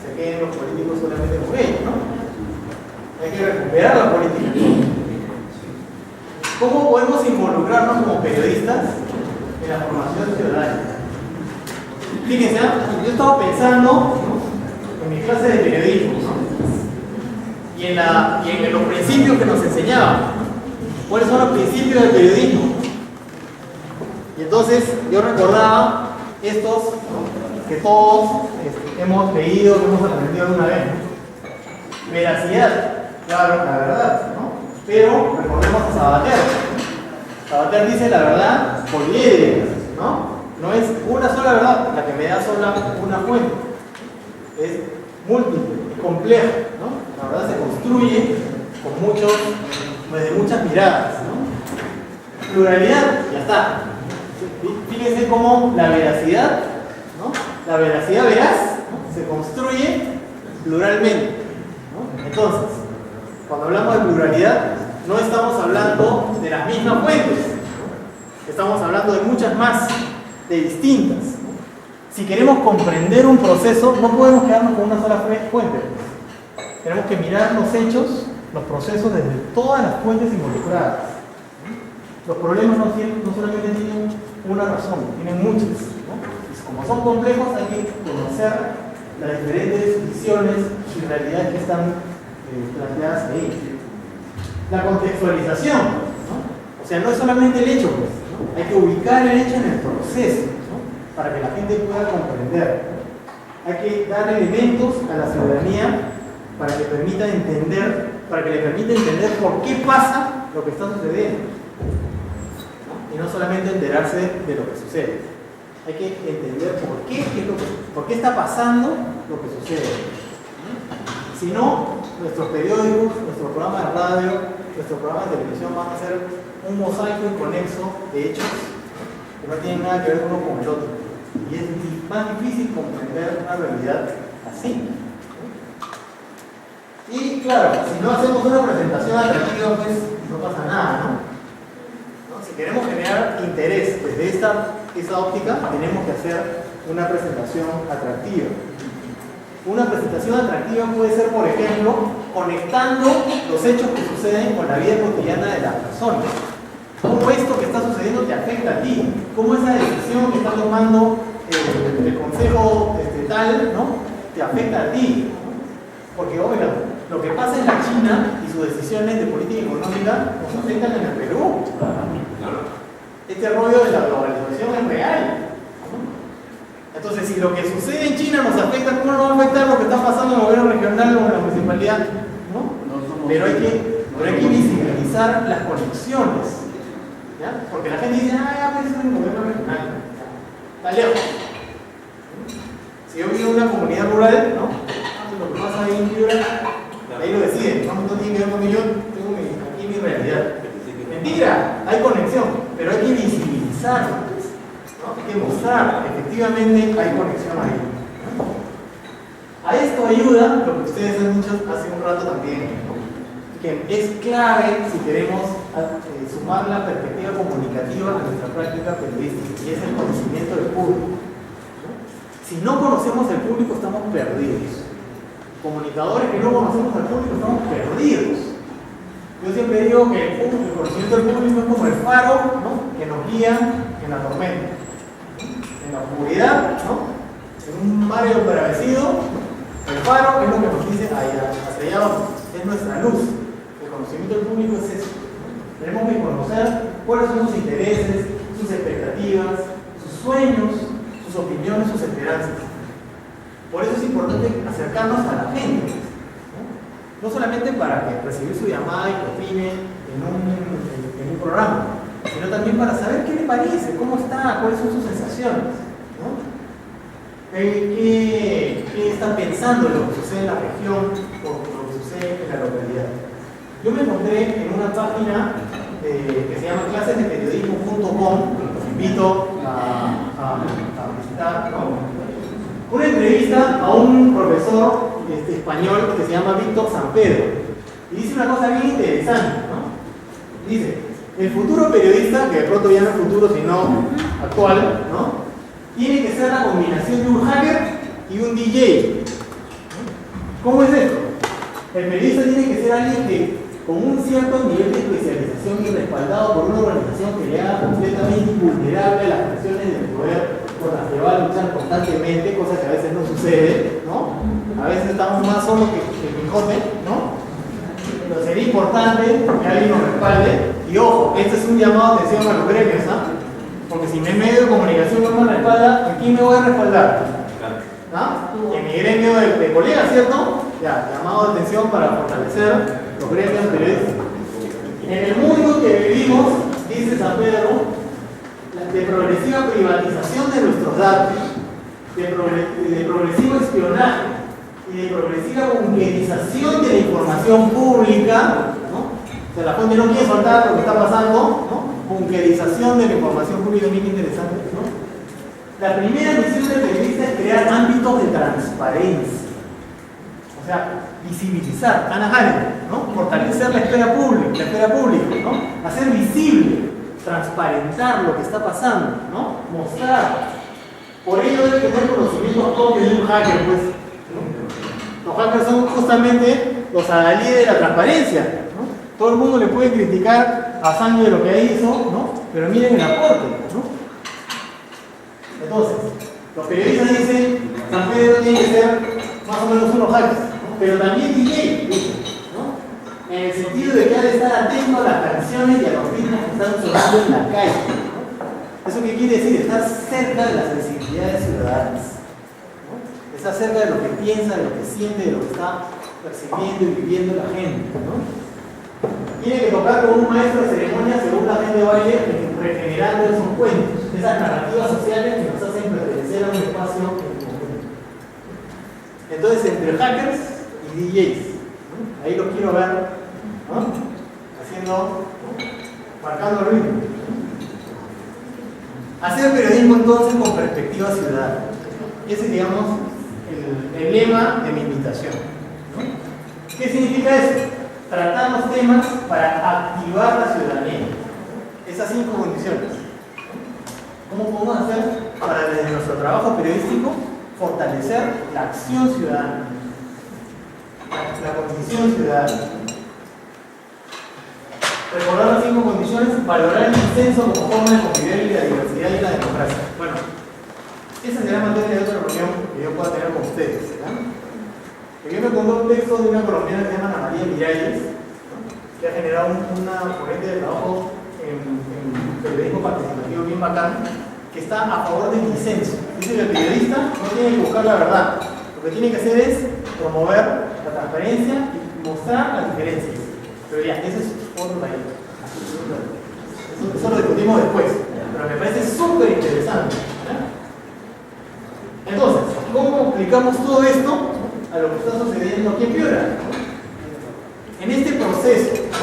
Speaker 1: se queden los políticos solamente con ellos, ¿no? Hay que recuperar la política. ¿Cómo podemos involucrarnos como periodistas en la formación ciudadana? Fíjense, yo estaba pensando, ¿no?, en mi clase de periodismo, ¿no?, y en los principios que nos enseñaban. ¿Cuáles son los principios del periodismo? Y entonces yo recordaba estos, ¿no?, que todos hemos leído, que hemos aprendido alguna vez. Veracidad, claro, la verdad, ¿no? Pero recordemos a Sabater. Sabater dice la verdad poliédrica, ¿no? No es una sola verdad la que me da sola una fuente. Es múltiple, es compleja, ¿no? La verdad se construye desde muchas miradas, ¿no? Pluralidad, ya está. Fíjense cómo la veracidad, ¿no?, la veracidad veraz, ¿no?, se construye pluralmente, ¿no? Entonces, cuando hablamos de pluralidad, no estamos hablando de las mismas fuentes, ¿no? Estamos hablando de muchas más, de distintas, ¿no? Si queremos comprender un proceso, no podemos quedarnos con una sola fuente. Tenemos que mirar los hechos, los procesos desde todas las fuentes involucradas, ¿no? Los problemas no solamente tienen una razón, tienen muchas, ¿no? Y como son complejos, hay que conocer las diferentes visiones y realidades que están planteadas ahí. La contextualización, ¿no? O sea, no es solamente el hecho, pues, ¿no? Hay que ubicar el hecho en el proceso, ¿no?, para que la gente pueda comprender, ¿no? Hay que dar elementos a la ciudadanía para que le permita entender por qué pasa lo que está sucediendo, ¿no? Y no solamente enterarse de lo que sucede. Hay que entender por qué está pasando lo que sucede, ¿no? Si no, nuestros periódicos, nuestro programa de radio, nuestro programa de televisión van a ser un mosaico inconexo de hechos que no tienen nada que ver uno con el otro. Y es más difícil comprender una realidad así. Y claro, si no hacemos una presentación atractiva, pues no pasa nada, ¿no? Si queremos generar interés desde esa óptica, tenemos que hacer una presentación atractiva. Una presentación atractiva puede ser, por ejemplo, conectando los hechos que suceden con la vida cotidiana de las personas. ¿Cómo esto que está sucediendo te afecta a ti? ¿Cómo esa decisión que está tomando el consejo tal, ¿no?, te afecta a ti? Porque, oiga, lo que pasa en la China y sus decisiones de política económica nos afectan en el Perú. Este rollo de la globalización es real. Entonces, si lo que sucede en China nos afecta, ¿cómo no va a afectar lo que está pasando en el gobierno regional o en la municipalidad? ¿No? Pero hay que visibilizar las conexiones, ¿ya? Porque la gente dice, ya pues es un gobierno regional, está lejos. Si yo vivo en una comunidad rural, ¿no?, lo que pasa ahí en Piura, ahí lo deciden, no tiene que ver con yo, tengo aquí mi realidad. Mentira, hay conexión, pero hay que visibilizarlo, ¿no? Hay que mostrar, efectivamente hay conexión ahí, ¿no? A esto ayuda lo que ustedes han dicho hace un rato también, ¿no?, que es clave si queremos sumar la perspectiva comunicativa a nuestra práctica periodística, y es el conocimiento del público, ¿no? Si no conocemos el público, estamos perdidos. Comunicadores que no conocemos al público, estamos perdidos. Yo siempre digo que el conocimiento del público es como el faro, ¿no?, que nos guía en la tormenta, en la oscuridad, ¿no?, en un mar embravecido. El faro es lo que nos dice hacia allá vamos, es nuestra luz. El conocimiento del público es eso, ¿no? Tenemos que conocer cuáles son sus intereses, sus expectativas, sus sueños, sus opiniones, sus esperanzas. Por eso es importante acercarnos a la gente, ¿no? No solamente para recibir su llamada y que opine en un programa, sino también para saber qué le parece, cómo está, cuáles son sus sensaciones, ¿no? ¿Qué está pensando lo que sucede en la región o lo que sucede en la localidad? Yo me encontré en una página que se llama clasesdeperiodismo.com, los invito a visitar, ¿no? Una entrevista a un profesor español que se llama Víctor San Pedro, y dice una cosa bien interesante, ¿no? Dice, el futuro periodista, que de pronto ya no es futuro sino actual, ¿no? Tiene que ser la combinación de un hacker y un DJ. ¿Cómo es esto? El periodista tiene que ser alguien que, con un cierto nivel de especialización y respaldado por una organización que le haga completamente invulnerable a las presiones del poder por las que va a luchar constantemente, cosa que a veces no sucede, ¿no? A veces estamos más solos que Quijote, ¿no? Pero sería importante que alguien nos respalde. Y ojo, este es un llamado de atención a los gremios, ¿ah? Porque si mi medio de comunicación no me respalda, ¿a quién me voy a respaldar? ¿Ah? En mi gremio de colegas, ¿cierto? Ya, llamado de atención para fortalecer los gremios periodísticos. En el mundo que vivimos, dice San Pedro, de progresiva privatización de nuestros datos, de progresivo espionaje y de progresiva bunkerización de la información pública, ¿no? O sea, la fuente no quiere soltar lo que está pasando, ¿no? Bunkerización de la información pública, bien interesante, ¿no? La primera misión del periodista es crear ámbitos de transparencia, o sea, visibilizar, Hannah Arendt, ¿no? Fortalecer la esfera pública, ¿no? Hacer visible, transparentar lo que está pasando, ¿no? Mostrar. Por ello debe tener conocimientos propios de un hacker, pues, ¿no? Los hackers son justamente los adalides de la transparencia, ¿no? Todo el mundo le puede criticar a Assange de lo que hizo, ¿no? Pero miren el aporte, ¿no? Entonces, los periodistas dicen, San Pedro tiene que ser más o menos unos hackers, ¿no? Pero también DJ, ¿no? En el sentido de que ha de estar atento a las canciones y a los ritmos que están sonando en la calle, ¿no? ¿Eso qué quiere decir? Estar cerca de las sensibilidades ciudadanas, ¿no? Estar cerca de lo que piensa, de lo que siente, de lo que está percibiendo y viviendo la gente, ¿no? Tiene que tocar con un maestro de ceremonia según la gente de baile, regenerando esos cuentos, esas narrativas sociales que nos hacen pertenecer a un espacio en común. Entonces, entre hackers y DJs, ¿no? Ahí los quiero ver, ¿no? Haciendo, ¿no? Marcando el ritmo. Hacer periodismo entonces con perspectiva ciudadana. Ese es, digamos, el lema de mi invitación, ¿no? ¿Qué significa eso? Tratar los temas para activar la ciudadanía. Esas 5 condiciones. ¿Cómo podemos hacer para desde nuestro trabajo periodístico fortalecer la acción ciudadana? La condición ciudadana. Recordar las 5 condiciones, valorar el disenso como forma de convivir y la diversidad y la democracia. Bueno, esa será materia de otra reunión que yo pueda tener con ustedes, ¿verdad? Yo me encontré un texto de una colombiana que se llama Ana María Miralles, ¿no? Que ha generado una corriente de trabajo en periodismo participativo bien bacán, que está a favor del disenso. Dice que el periodista no tiene que buscar la verdad, lo que tiene que hacer es promover la transparencia y mostrar las diferencias. Pero ya, ese es otro taller. Eso lo discutimos después, pero me parece súper interesante, ¿verdad? Entonces, ¿cómo aplicamos todo esto a lo que está sucediendo aquí en Piura? En este proceso, ¿no?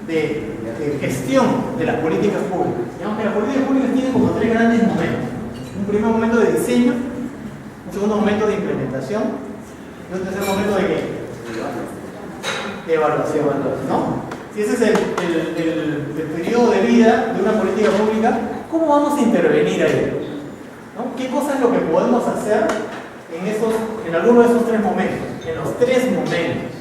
Speaker 1: de gestión de las políticas públicas. Digamos que las políticas públicas tienen como 3 grandes momentos. Un primer momento de diseño, un segundo momento de implementación y un tercer momento de ¿qué? De evaluación, ¿no? Si ese es el periodo de vida de una política pública, ¿cómo vamos a intervenir ahí? ¿No? ¿Qué cosa es lo que podemos hacer en alguno de esos 3 momentos? En los 3 momentos.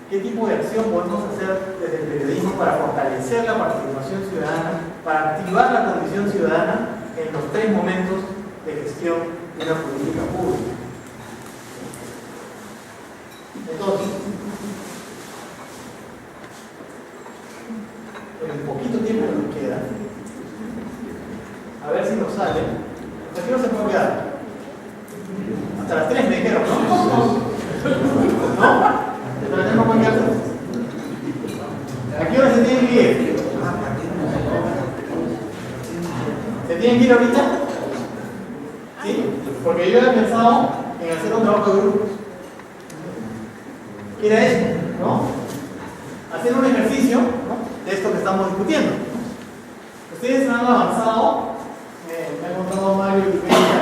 Speaker 1: ¿Qué tipo de acción podemos hacer desde el periodismo para fortalecer la participación ciudadana, para activar la condición ciudadana en los 3 momentos de gestión de una política pública? Entonces, en el poquito tiempo que nos queda, a ver si nos sale. ¿Hasta qué hora se puede quedar? Hasta las 3 me dijeron, ¿no? ¿No? ¿No pueden quedar? ¿A qué hora se tienen que ir? ¿Se tienen que ir ahorita? ¿Sí? Porque yo había pensado en hacer un trabajo de grupos. Era eso, ¿no? Hacer un ejercicio, ¿no?, de esto que estamos discutiendo. Ustedes han avanzado, me ha contado Mario y Peña,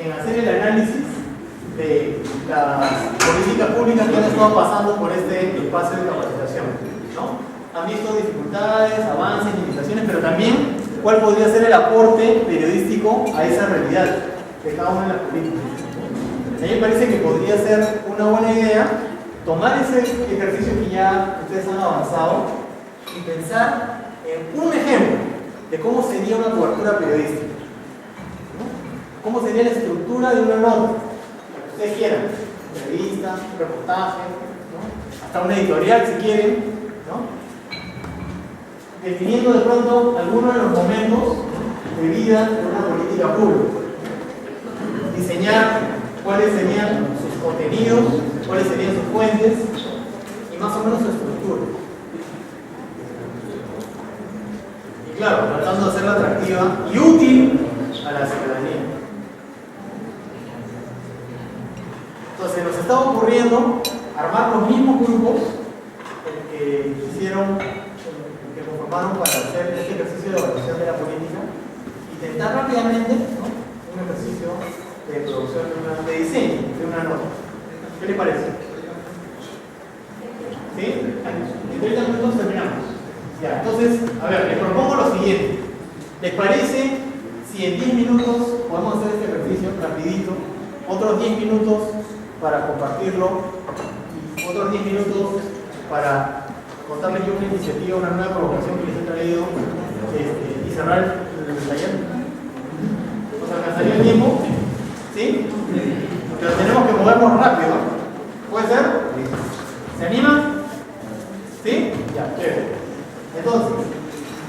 Speaker 1: en hacer el análisis de las políticas públicas que han estado pasando por este espacio de capacitación, ¿no? Han visto dificultades, avances, limitaciones, pero también cuál podría ser el aporte periodístico a esa realidad de cada una de las políticas. A mí me parece que podría ser una buena idea tomar ese ejercicio que ya ustedes han avanzado y pensar en un ejemplo de cómo sería una cobertura periodística, ¿no? Cómo sería la estructura de una nota, la que ustedes quieran, entrevista, reportaje, ¿no?, hasta una editorial si quieren, ¿no?, definiendo de pronto algunos de los momentos de vida de una política pública, diseñar cuáles serían sus contenidos, cuáles serían sus fuentes y más o menos su estructura. Y claro, tratando de hacerla atractiva y útil a la ciudadanía. Entonces nos está ocurriendo armar los mismos grupos que hicieron, que conformaron para hacer este ejercicio de evaluación de la política, intentar rápidamente, ¿no?, un ejercicio de producción de diseño de una nota. ¿Qué les parece? ¿Sí? En 30 minutos terminamos. Ya, entonces, a ver, les propongo lo siguiente. ¿Les parece si en 10 minutos podemos hacer este ejercicio rapidito? Otros 10 minutos para compartirlo y otros 10 minutos para contarles yo una iniciativa, una nueva provocación que les he traído y cerrar el taller. ¿Nos alcanzaría el tiempo? ¿Sí? Pero tenemos que movernos rápido. ¿Puede ser? ¿Se animan? ¿Sí? Ya, chévere. Entonces,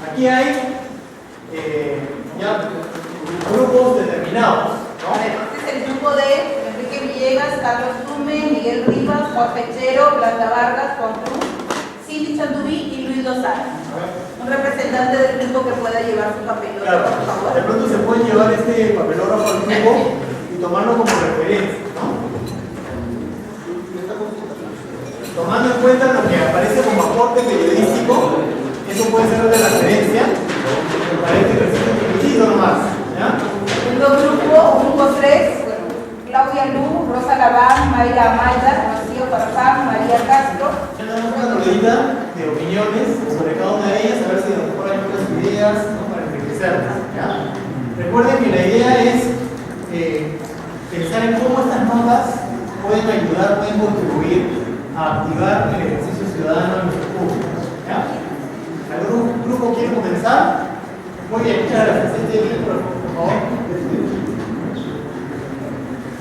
Speaker 1: aquí hay ya grupos determinados, ¿no?
Speaker 12: Este es el grupo de Enrique Villegas, Carlos Tume, Miguel Rivas, Juan Pechero, Blanca Vargas, Juan Cruz, Cindy Chandubí y Luis Lozano. Un representante del grupo que pueda llevar su papelógrafo,
Speaker 1: claro,
Speaker 12: por favor.
Speaker 1: De pronto se puede llevar este papelógrafo al grupo y tomarlo como referencia, ¿no? Tomando en cuenta lo que aparece como aporte periodístico, eso puede ser de referencia para este ejercicio chiquitito nomás, ¿ya?
Speaker 12: Grupo 3, Claudia Lu, Rosa Labán, Mayra Amaya, Rocío Farfán, María Castro.
Speaker 1: Tenemos una ruedita de opiniones sobre cada una de ellas, a ver si a lo mejor hay otras ideas, ¿no?, para enriquecerlas, ¿ya? Recuerden que la idea es pensar en cómo estas notas pueden ayudar, pueden contribuir a activar el ejercicio ciudadano en nuestros públicos, ¿ya? ¿Algún grupo quiere comenzar? Muy bien, muchas gracias. Por favor.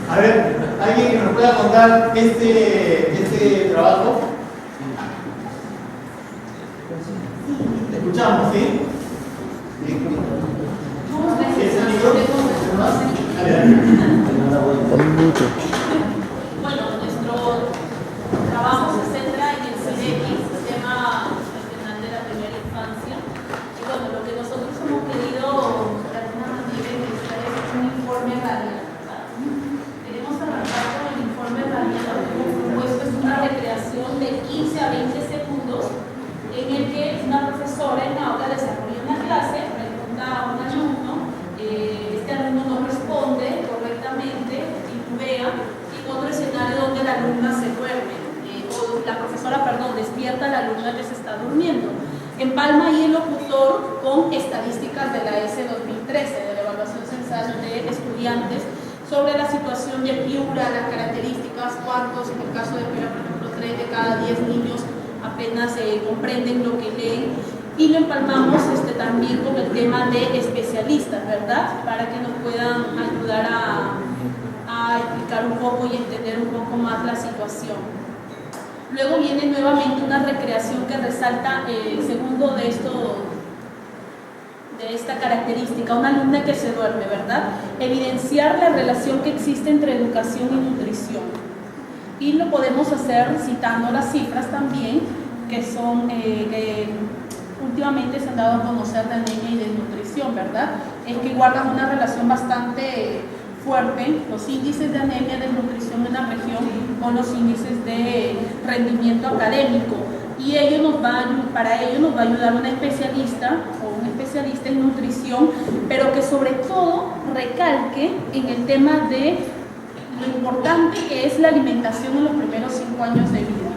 Speaker 1: A ver, ¿alguien que nos pueda contar este trabajo? Escuchamos, ¿sí? ¿Es el libro?
Speaker 8: Bueno, nuestro trabajo se centra en el CIDEX, Sistema Nacional de la Primera Infancia. Y bueno, lo que nosotros hemos querido de alguna manera es un informe radial. Queremos arrancar con el informe radial. Lo que hemos propuesto es una recreación de 15 a 20 segundos en el que una profesora en aula desarrolla una clase, pregunta a un alumno, este alumno no responde correctamente, titubea, y otro escenario donde la alumna se duerme, o la profesora, perdón, despierta a la alumna que se está durmiendo. Empalma ahí el locutor con estadísticas de la S 2013, de la evaluación censal de estudiantes, sobre la situación de Piura, las características, cuántos, en el caso de Piura, por ejemplo, 3 de cada 10 niños apenas comprenden lo que leen, y lo empalmamos también con el tema de especialistas, ¿verdad? Para que nos puedan ayudar a explicar un poco y entender un poco más la situación. Luego viene nuevamente una recreación que resalta el segundo de esta característica, una alumna que se duerme, ¿verdad? Evidenciar la relación que existe entre educación y nutrición. Y lo podemos hacer citando las cifras también, que son últimamente se han dado a conocer de anemia y de nutrición, ¿verdad? Es que guardan una relación bastante fuerte los índices de anemia, desnutrición en la región con los índices de rendimiento académico. Y para ello nos va a ayudar una especialista o un especialista en nutrición, pero que sobre todo recalque en el tema de lo importante que es la alimentación en los primeros 5 años de vida.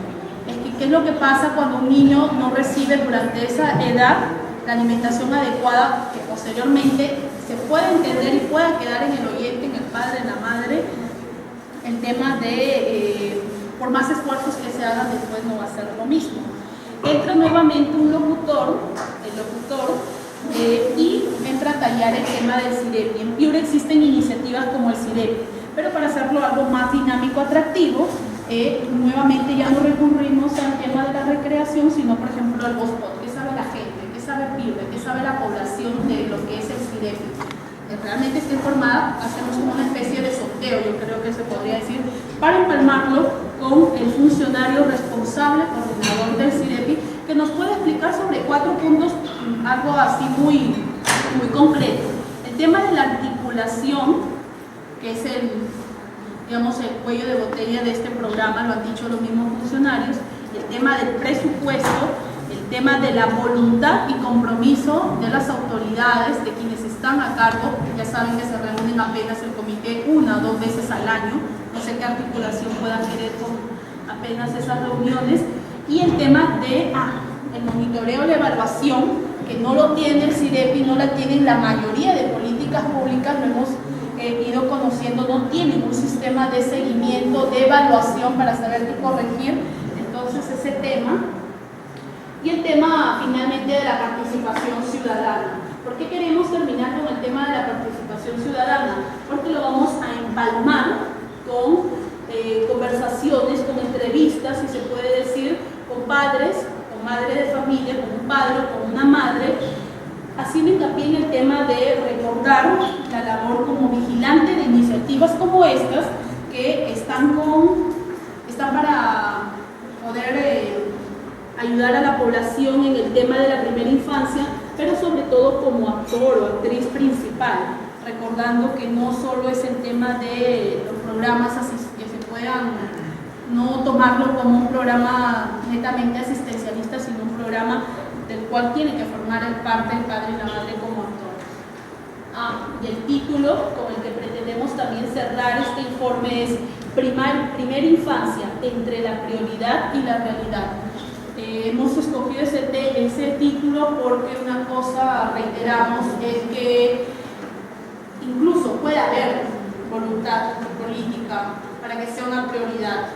Speaker 8: ¿Qué es lo que pasa cuando un niño no recibe durante esa edad la alimentación adecuada, que posteriormente se puede entender y pueda quedar en el oyente, en el padre, en la madre, el tema de, por más esfuerzos que se hagan, después no va a ser lo mismo. Entra nuevamente un locutor, y entra a tallar el tema del CIDEPI. En Piura existen iniciativas como el CIDEPI, pero para hacerlo algo más dinámico, atractivo, nuevamente ya no recurrimos al tema de la recreación, sino por ejemplo al Vospot. ¿Qué sabe la gente? ¿Qué sabe Piura? ¿Qué sabe la población de lo que es el CIDEPI? Realmente está informada, hacemos una especie de sorteo, yo creo que se podría decir, para empalmarlo con el funcionario responsable, coordinador del CIDEPI, que nos puede explicar sobre 4 puntos, algo así muy concreto. El tema de la articulación, que es el cuello de botella de este programa, lo han dicho los mismos funcionarios, el tema del presupuesto, el tema de la voluntad y compromiso de las autoridades, de quienes están a cargo. Ya saben que se reúnen apenas el comité 1 o 2 veces al año, no sé qué articulación puedan querer con apenas esas reuniones, y el tema de el monitoreo y la evaluación, que no lo tiene el CIDEPI, no la tienen la mayoría de políticas públicas, lo hemos ido conociendo, no tienen un sistema de seguimiento, de evaluación para saber qué corregir. Entonces ese tema, y el tema finalmente de la participación ciudadana. ¿Por qué queremos terminar con el tema de la participación ciudadana? Porque lo vamos a empalmar con conversaciones, con entrevistas, si se puede decir, con padres, con madre de familia, con un padre o con una madre, haciendo hincapié en el tema de recordar la labor como vigilante de iniciativas como estas, que están para poder ayudar a la población en el tema de la primera infancia, pero sobre todo como actor o actriz principal, recordando que no solo es el tema de los programas que se puedan no tomarlo como un programa netamente asistencialista, sino un programa del cual tiene que formar parte el padre y la madre como actor. Y el título con el que pretendemos también cerrar este informe es Primera Infancia, entre la prioridad y la realidad. Hemos escogido ese título porque una cosa, reiteramos, es que incluso puede haber voluntad política para que sea una prioridad,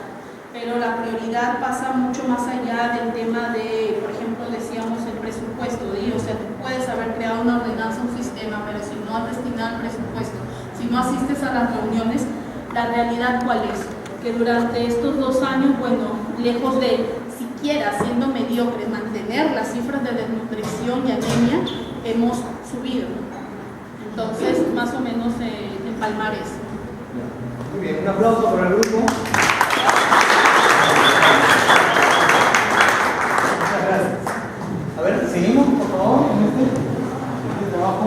Speaker 8: pero la prioridad pasa mucho más allá del tema de, por ejemplo, decíamos el presupuesto, o sea, tú puedes haber creado una ordenanza, un sistema, pero si no has destinado el presupuesto, si no asistes a las reuniones, la realidad ¿cuál es? Que durante estos 2 años, bueno, lejos de siquiera siendo mediocre mantener las cifras de desnutrición y anemia, hemos subido. Entonces, más o menos empalmar eso.
Speaker 3: Muy bien, un aplauso para el grupo. Muchas gracias. A ver, seguimos, por favor, en este trabajo.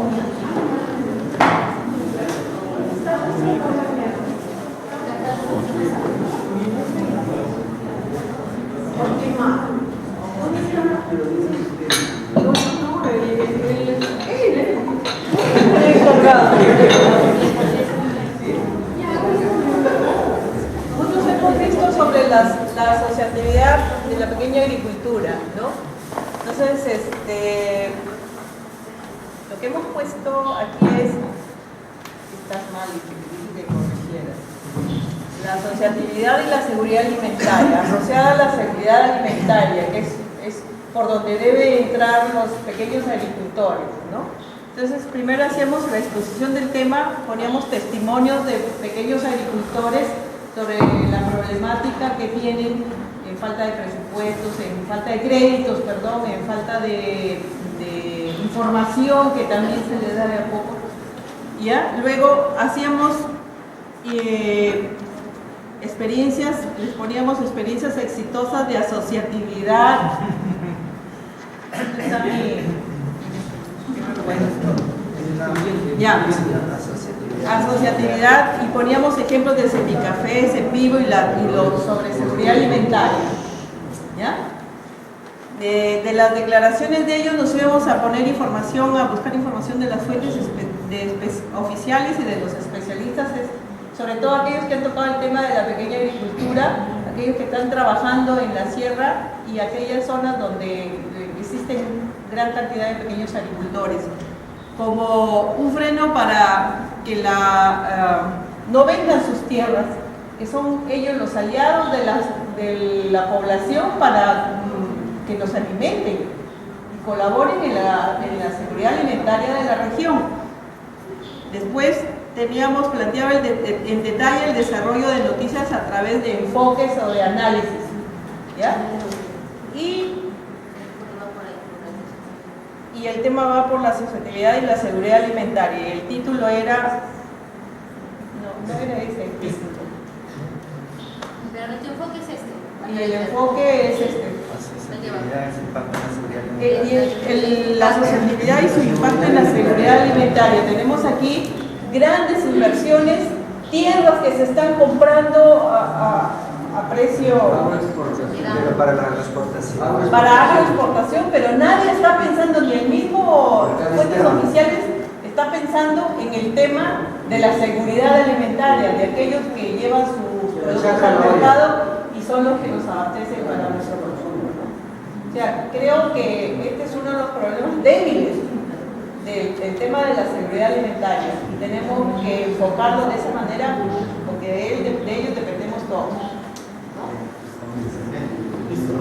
Speaker 2: Muchos hemos visto sobre la asociatividad de la pequeña agricultura, ¿no? Entonces, lo que hemos puesto aquí es, estás mal y que corrigieras, la asociatividad y la seguridad alimentaria, asociada a la seguridad alimentaria, que es por donde deben entrar los pequeños agricultores, ¿no? Entonces, primero hacíamos la exposición del tema, poníamos testimonios de pequeños agricultores sobre la problemática que tienen en falta de presupuestos, en falta de créditos, perdón, en falta de información que también se les da de a poco. ¿Ya? Luego hacíamos experiencias, les poníamos experiencias exitosas de asociatividad. Está mi... Bueno, ya. asociatividad y poníamos ejemplos de Cepicafé, Cepivo y lo sobre seguridad alimentaria. ¿Ya? De las declaraciones de ellos nos íbamos a poner información, a buscar información de las fuentes oficiales y de los especialistas, sobre todo aquellos que han tocado el tema de la pequeña agricultura, aquellos que están trabajando en la sierra y aquellas zonas donde existen gran cantidad de pequeños agricultores, como un freno para que no vendan sus tierras, que son ellos los aliados de la población para que nos alimenten y colaboren en la seguridad alimentaria de la región. Después planteaba en detalle el desarrollo de noticias a través de enfoques o de análisis, ¿ya? Y el tema va por la asociatividad y la seguridad alimentaria. Y el título era... No era ese el título.
Speaker 4: Pero nuestro enfoque es este.
Speaker 2: Y el enfoque es este. La asociatividad y su impacto en la seguridad alimentaria. Tenemos aquí grandes inversiones, tierras que se están comprando a precio
Speaker 3: para la exportación.
Speaker 2: Para agroexportación, pero nadie está pensando, ni el mismo fuentes oficiales está pensando en el tema de la seguridad alimentaria, de aquellos que llevan sus productos al mercado y son los que nos abastecen para nuestro consumo, ¿no? O sea, creo que este es uno de los problemas débiles del tema de la seguridad alimentaria y tenemos que enfocarlo de esa manera porque de ellos dependemos todos, ¿no?
Speaker 1: Listo.